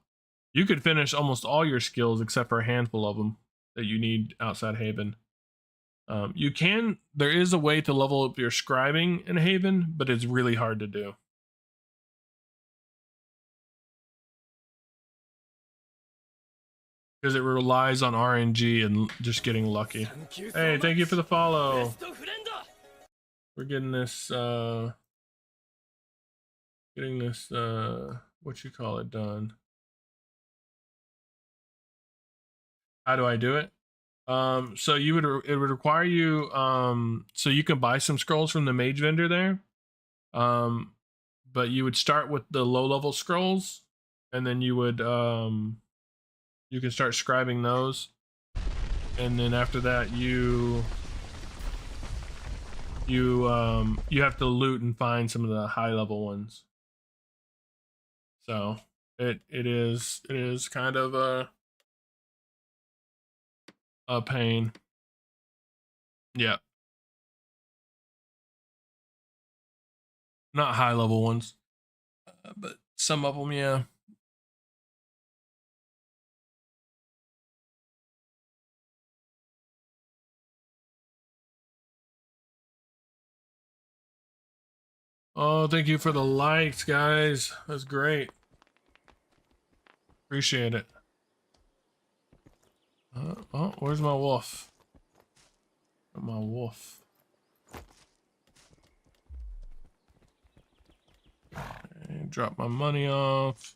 You could finish almost all your skills except for a handful of them that you need outside Haven. There is a way to level up your scribing in Haven, but it's really hard to do. Because it relies on RNG and just getting lucky. Hey, thank you for the follow. We're getting this, what you call it, done. How do I do it? So it would require you, so you can buy some scrolls from the mage vendor there. But you would start with the low level scrolls, and then you would, you can start scribing those. And then after that, you have to loot and find some of the high level ones. So it is kind of a pain. Yeah. Not high level ones, but some of them, yeah. Oh, thank you for the likes, guys. That's great. Appreciate it. Oh, where's my wolf? My wolf. Okay, drop my money off.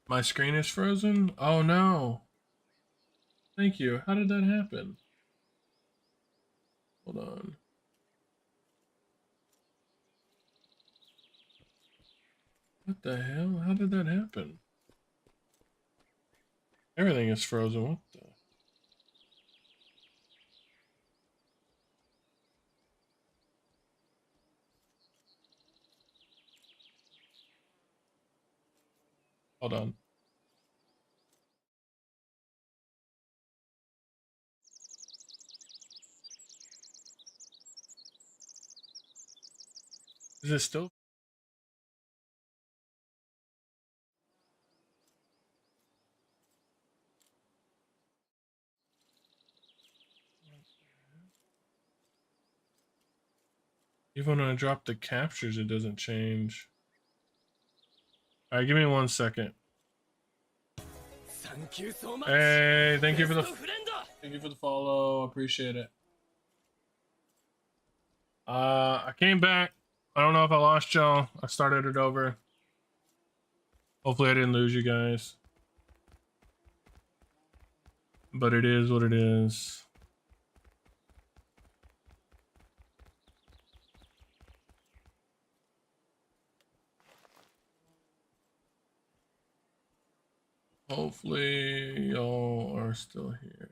My screen is frozen? Oh no. Thank you. How did that happen? Hold on. What the hell? How did that happen? Everything is frozen. What the? Hold on. Is it still? Even when I drop the captures, it doesn't change. Alright, give me 1 second. Hey, thank you for the follow. Appreciate it. I came back. I don't know if I lost y'all. I started it over. Hopefully I didn't lose you guys. But it is what it is. Hopefully y'all are still here.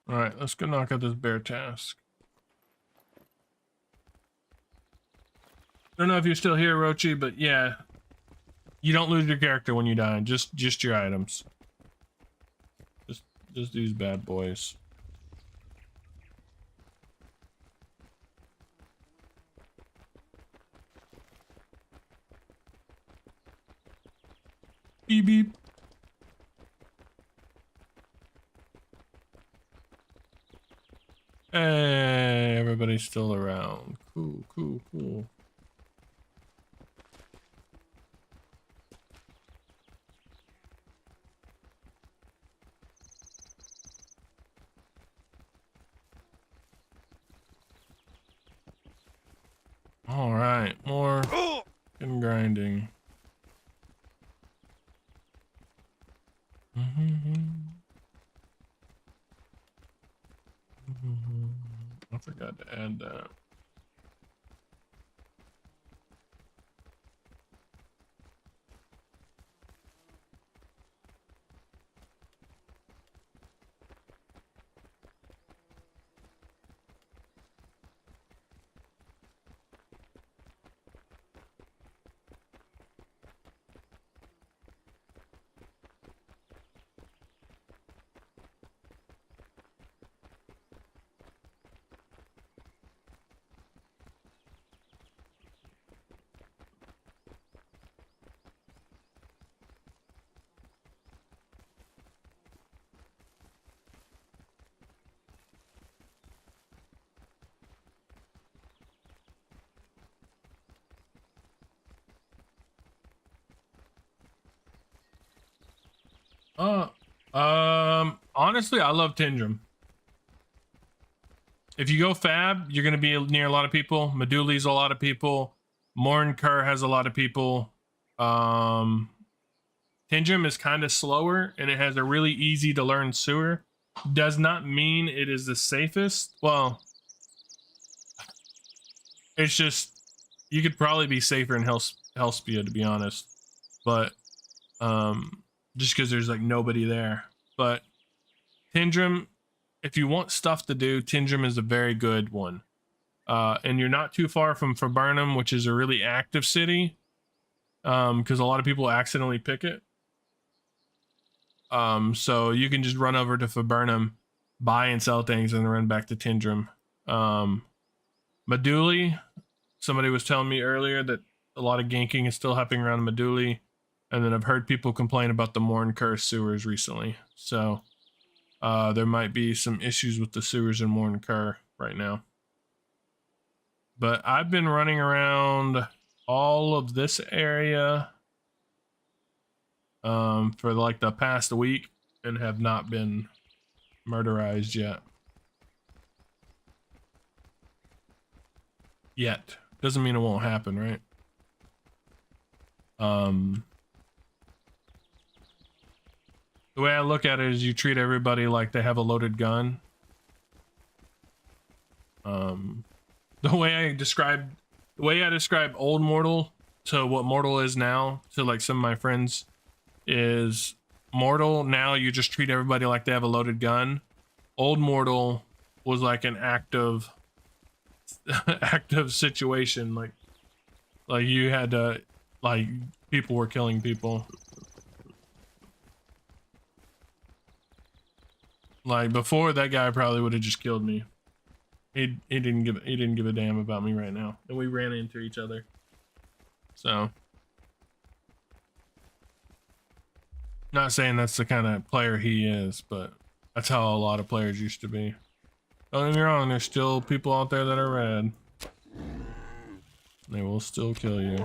All right, let's go knock out this bear task. Don't know if you're still here, Rochi, but yeah, you don't lose your character when you die. Just your items. Just these bad boys. Beep beep. Hey, everybody's still around. Cool, cool, cool. All right, more and grinding. I forgot to add that. Honestly, I love Tindrum. If you go Fab, you're going to be near a lot of people. Meduli's a lot of people. Mornkur has a lot of people. Tindrum is kind of slower, and it has a really easy to learn sewer. Does not mean it is the safest. Well, it's just, you could probably be safer in Hellspia, to be honest. But, just because there's like nobody there. But Tindrum, if you want stuff to do, Tindrum is a very good one. And you're not too far from Faburnum, which is a really active city. Because a lot of people accidentally pick it. So you can just run over to Faburnum, buy and sell things, and then run back to Tindrum. Meduli, somebody was telling me earlier that a lot of ganking is still happening around Meduli. And then I've heard people complain about the Mornkur sewers recently. So there might be some issues with the sewers in Mornkur right now. But I've been running around all of this area for like the past week and have not been murderized yet. Doesn't mean it won't happen, right? The way I look at it is you treat everybody like they have a loaded gun. The way I describe old Mortal to what Mortal is now to like some of my friends is Mortal now you just treat everybody like they have a loaded gun. Old Mortal was like an active situation, like you had to, like, people were killing people. Like before, that guy probably would have just killed me. He didn't give a damn about me right now, and we ran into each other. So, not saying that's the kind of player he is, but that's how a lot of players used to be. Don't get me wrong, there's still people out there that are red. They will still kill you.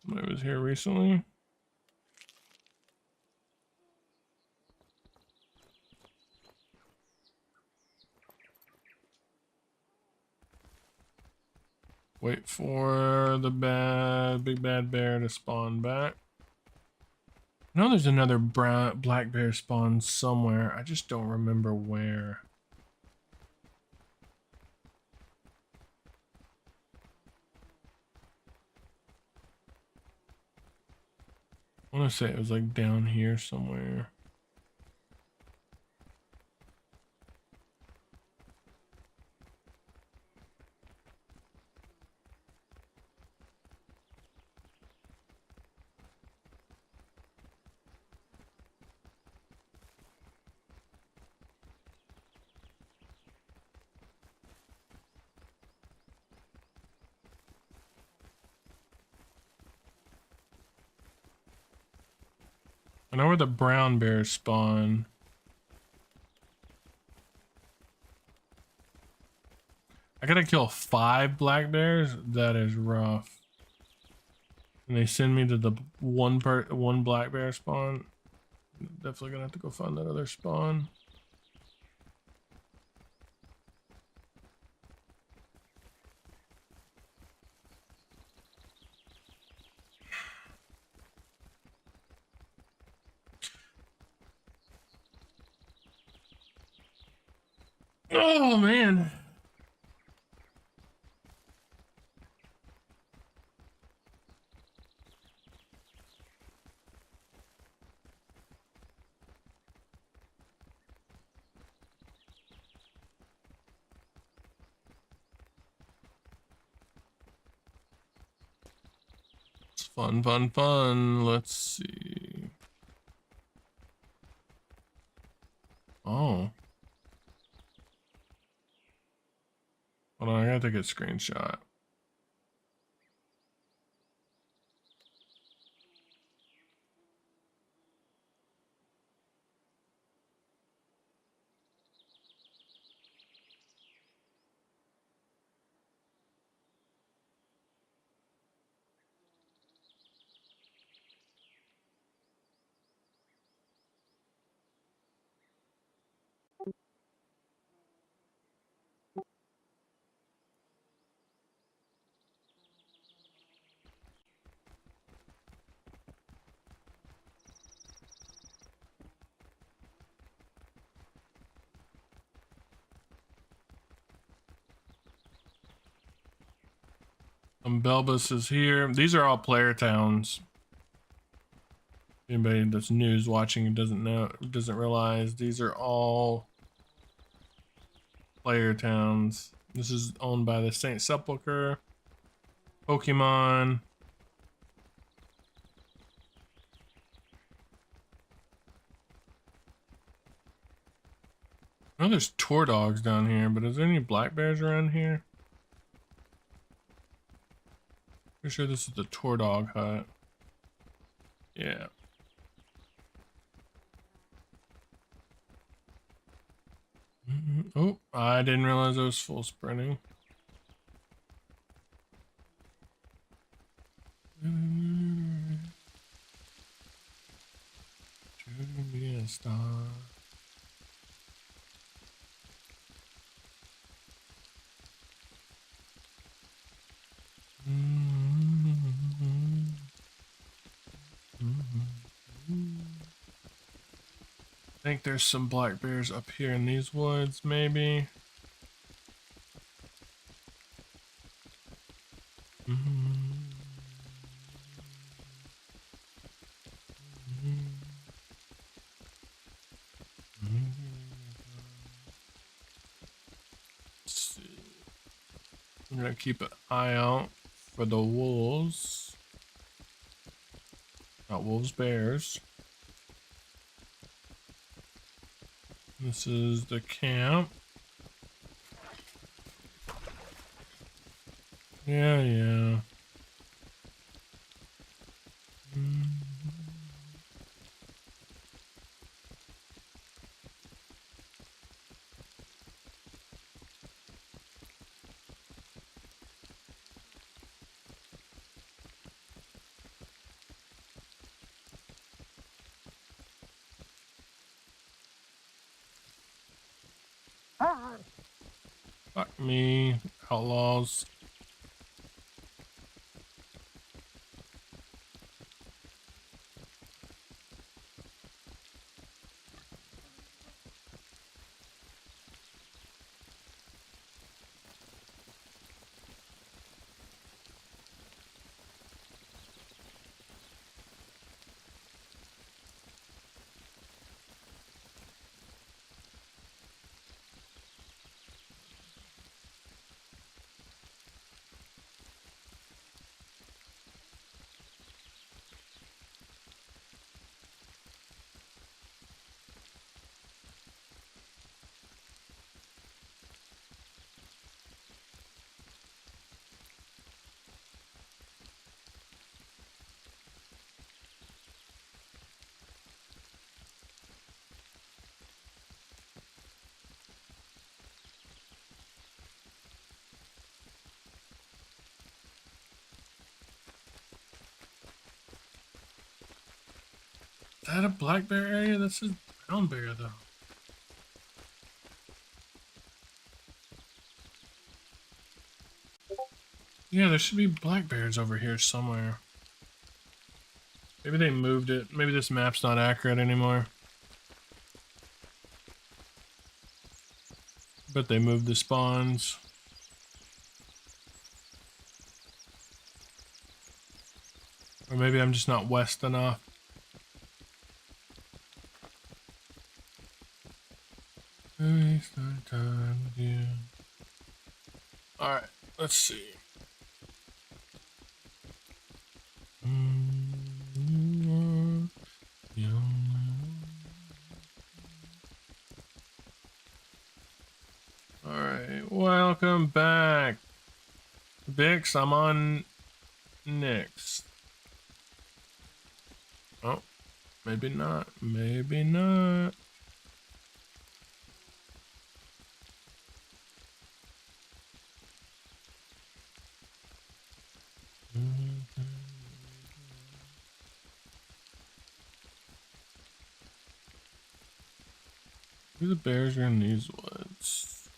Somebody was here recently. Wait for the big bad bear to spawn back. I know there's another black bear spawn somewhere. I just don't remember where. I want to say it was like down here somewhere. I know where the brown bears spawn. I gotta kill 5 black bears. That is rough. And they send me to the one black bear spawn. Definitely gonna have to go find that other spawn. Oh man. It's fun, fun, fun. Let's see. Oh. Hold on, I gotta take a screenshot. Belbus is here. These are all player towns. Anybody that's news watching and doesn't realize these are all player towns. This is owned by the Saint Sepulchre, Pokemon. I know there's tour dogs down here, but is there any black bears around here? Pretty sure this is the tour dog hut. Yeah. Oh, I didn't realize I was full sprinting. To be a star. I think there's some black bears up here in these woods, maybe. Let's see. I'm gonna keep an eye out for the wolves. Not wolves, bears. This is the camp. Yeah. Fuck me, outlaws. Is that a black bear area? This is brown bear though. Yeah, there should be black bears over here somewhere. Maybe they moved it. Maybe this map's not accurate anymore. But they moved the spawns. Or maybe I'm just not west enough. Waste my time with you. Alright, let's see. Alright, welcome back. Vix, I'm on next. Oh, maybe not. Maybe not. Who the bears are in these woods?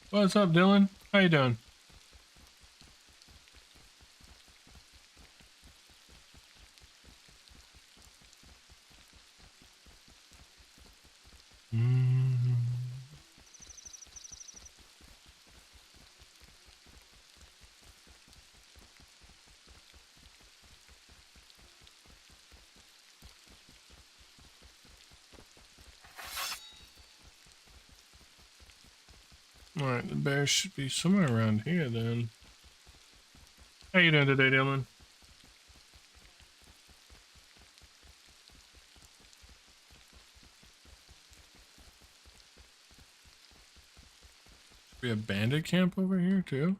What's up, Dylan? How you doing? Alright, the bears should be somewhere around here then. How you doing today, Dylan? Should be a bandit camp over here too?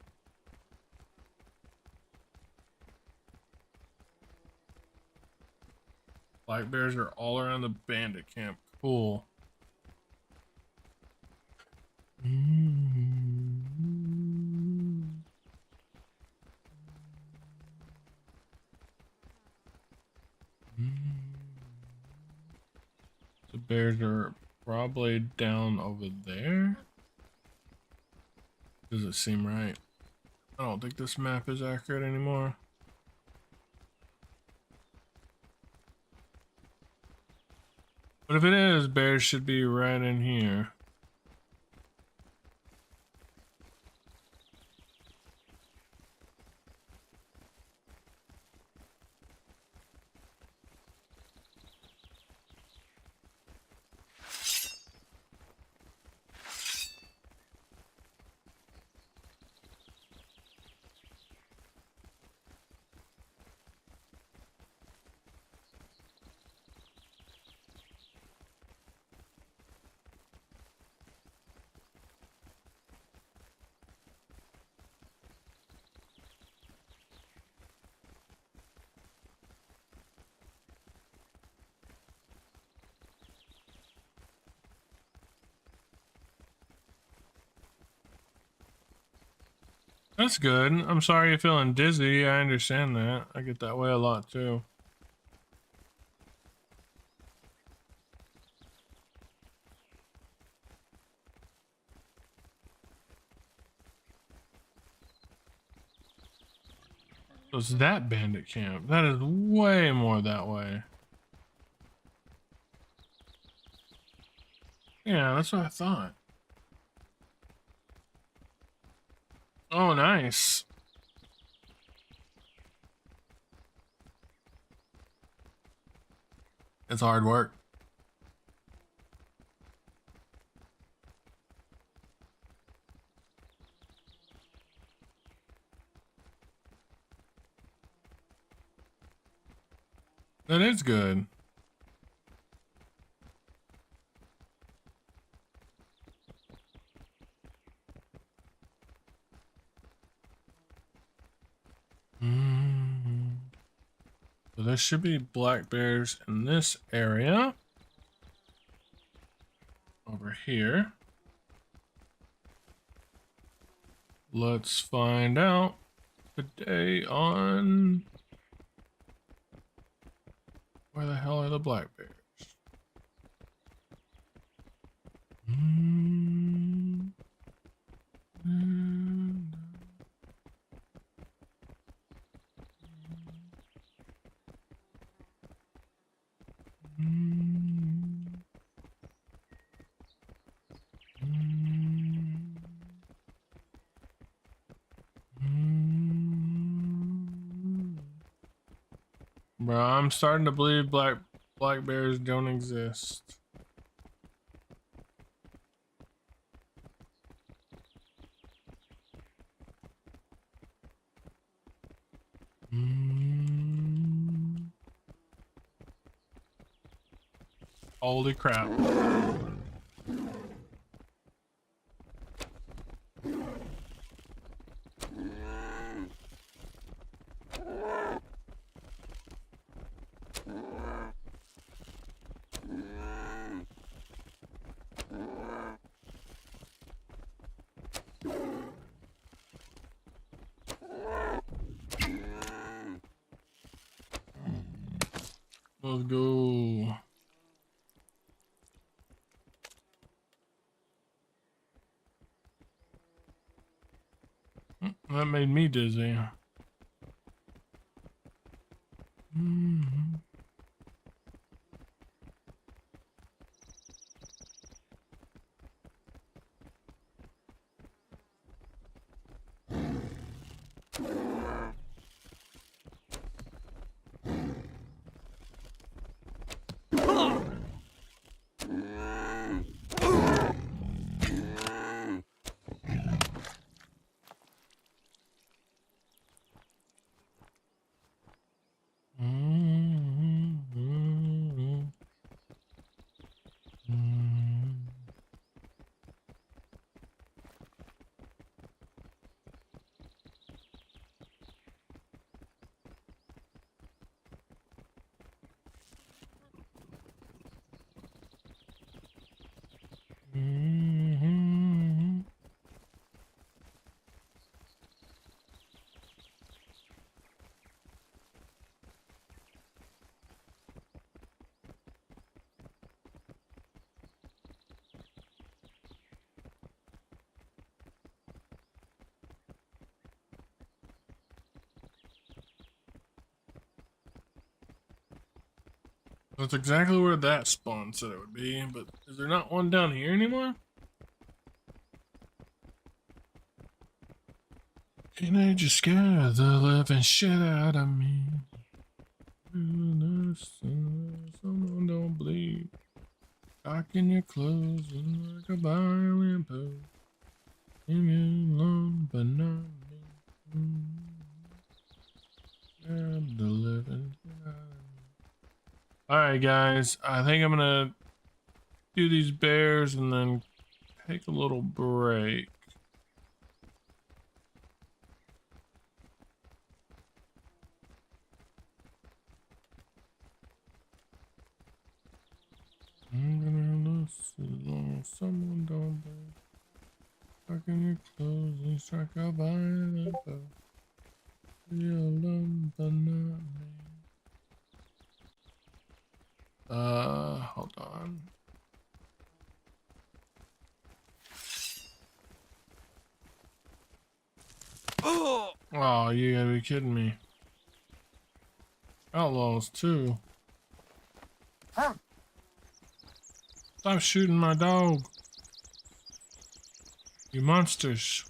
Black bears are all around the bandit camp. Cool. The bears are probably down over there. Does it seem right? I don't think this map is accurate anymore. But if it is, bears should be right in here. That's good. I'm sorry you're feeling dizzy. I understand that. I get that way a lot too. So it's that bandit camp. That is way more that way. Yeah, that's what I thought. Oh, nice. It's hard work. That is good. So there should be black bears in this area. Over here. Let's find out today on where the hell are the black bears? Bro, I'm starting to believe black bears don't exist. Holy crap. Let's go. That made me dizzy. That's exactly where that spawn said it would be, but is there not one down here anymore? Teenage just scared the living shit out of me. Someone don't bleed. Cock in your clothes and like a violent pose. Leave me alone, but not me. Scared the living shit out of me. Alright guys, I think I'm gonna do these bears and then take a little break. I'm gonna listen as long as someone don't break. Fucking your clothes and strike out by the bow. You'll love but not me. Hold on. Oh, you gotta be kidding me. Outlaws too. Stop shooting my dog. You monsters.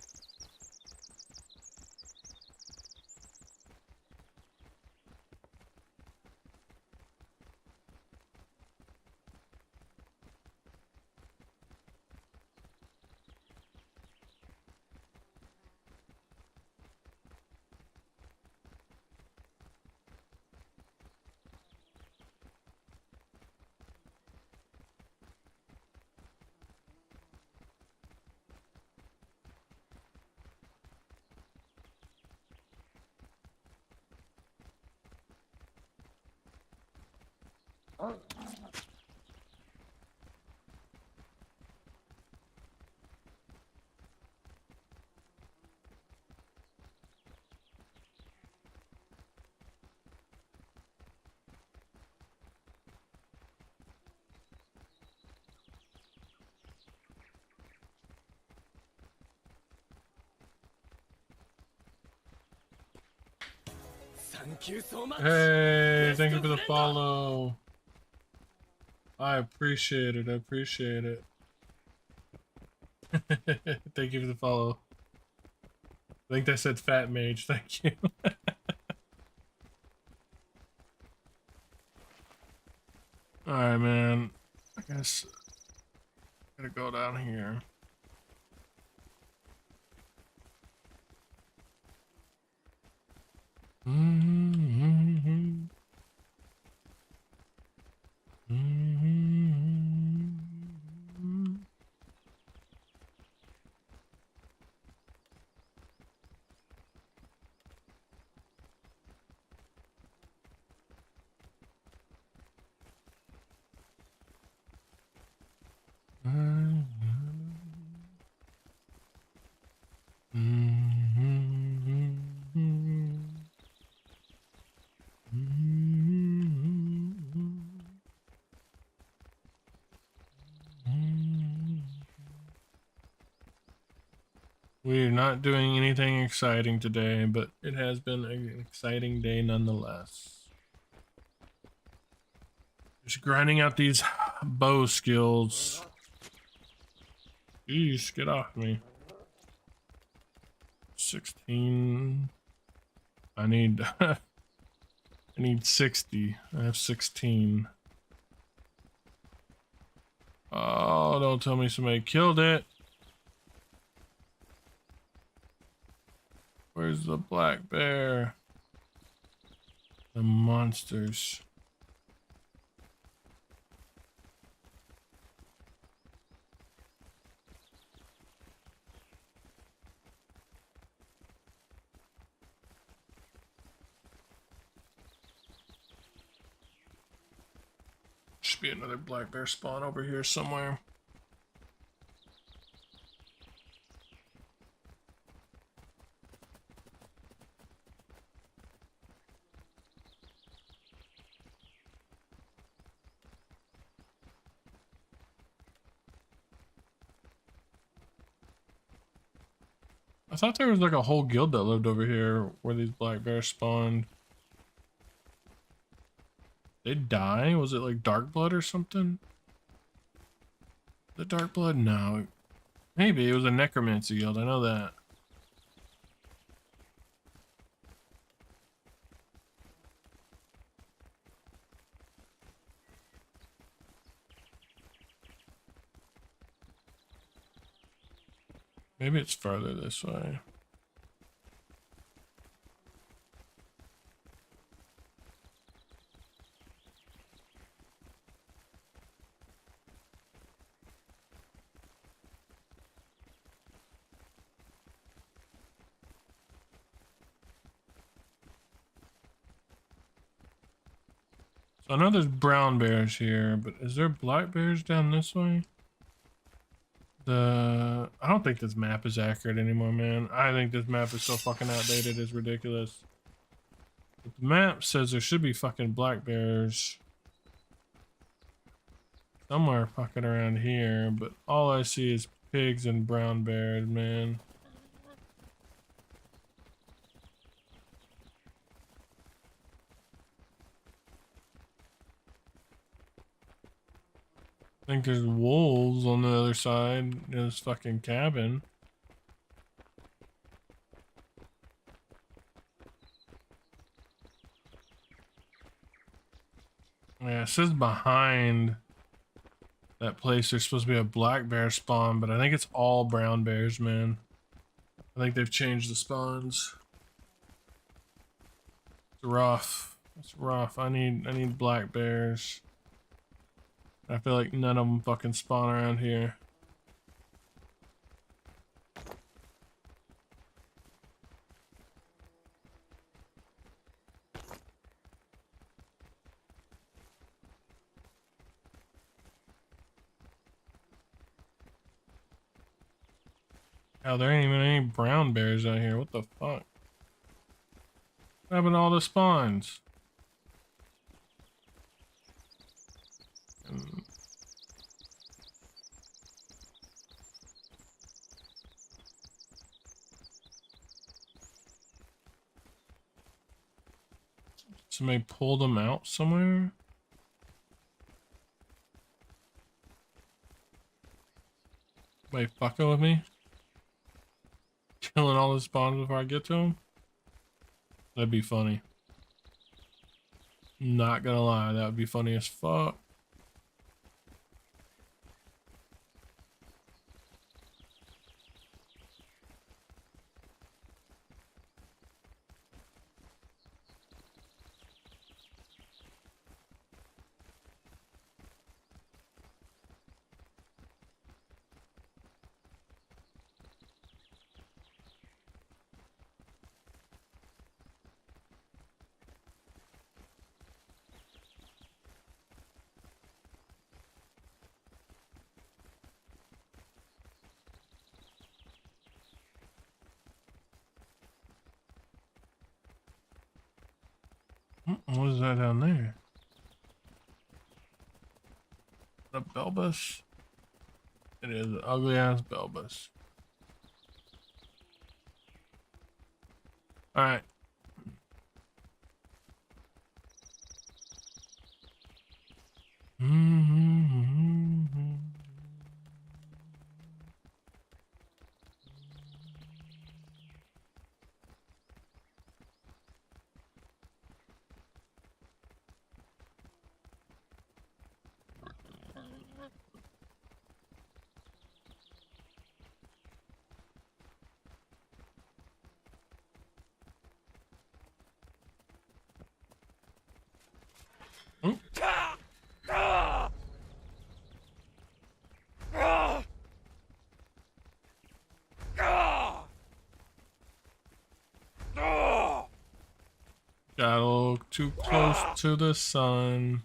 Hey, thank you for the follow. I appreciate it. I appreciate it. Thank you for the follow. I think that said Fat Mage. Thank you. Alright, man. I guess I gotta go down here. We're not doing anything exciting today, but it has been an exciting day nonetheless. Just grinding out these bow skills. Jeez, get off me. 16. I need I need 60. I have 16. Oh, don't tell me somebody killed it. Where's the black bear? The monsters. Should be another black bear spawn over here somewhere. I thought there was like a whole guild that lived over here where these black bears spawned. They die? Was it like Dark Blood or something? The Dark Blood? No. Maybe it was a necromancy guild. I know that. Maybe it's farther this way. So I know there's brown bears here, but is there black bears down this way? I don't think this map is accurate anymore, man. I think this map is so fucking outdated, it's ridiculous. But the map says there should be fucking black bears somewhere fucking around here, but all I see is pigs and brown bears, man. I think there's wolves on the other side of this fucking cabin. Yeah, it says behind that place there's supposed to be a black bear spawn, but I think it's all brown bears, man. I think they've changed the spawns. It's rough. It's rough. I need black bears. I feel like none of them fucking spawn around here. Hell, there ain't even any brown bears out here. What the fuck? What happened to all the spawns? Somebody pulled them out somewhere? Somebody fucking with me? Killing all the spawns before I get to them? That'd be funny. Not gonna lie, that would be funny as fuck. What is that down there? A Belbus? It is an ugly ass Belbus. Alright. Got a little too close to the sun.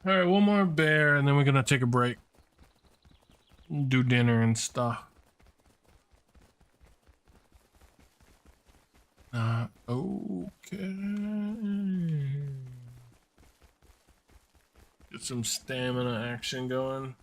All right, one more bear, and then we're gonna take a break, do dinner and stuff. Okay. Get some stamina action going.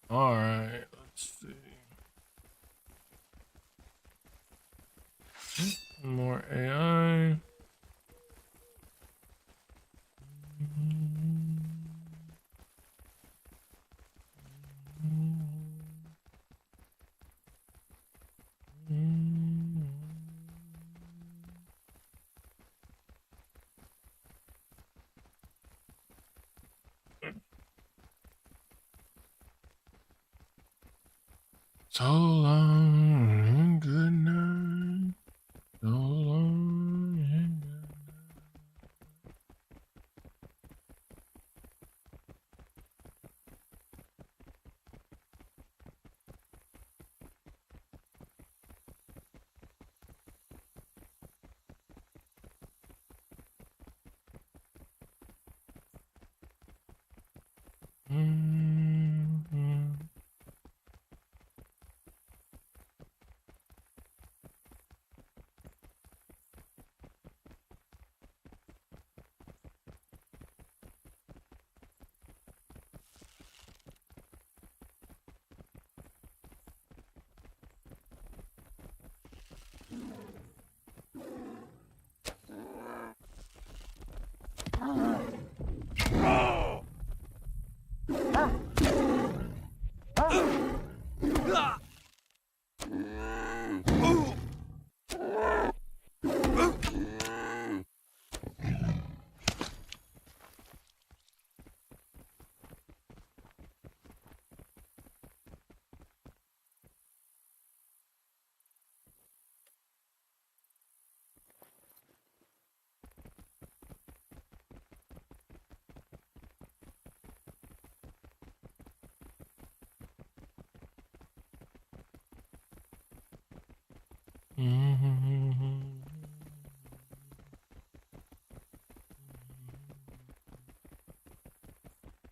All right, let's see. More AI. So long and good night. So long and good night.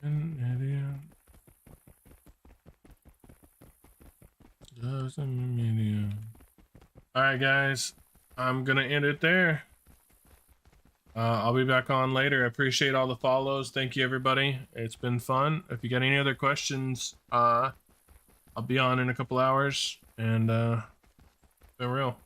An idiot. Just a medium. Alright guys, I'm gonna end it there. I'll be back on later. I appreciate all the follows. Thank you everybody. It's been fun. If you got any other questions, I'll be on in a couple hours, and been real.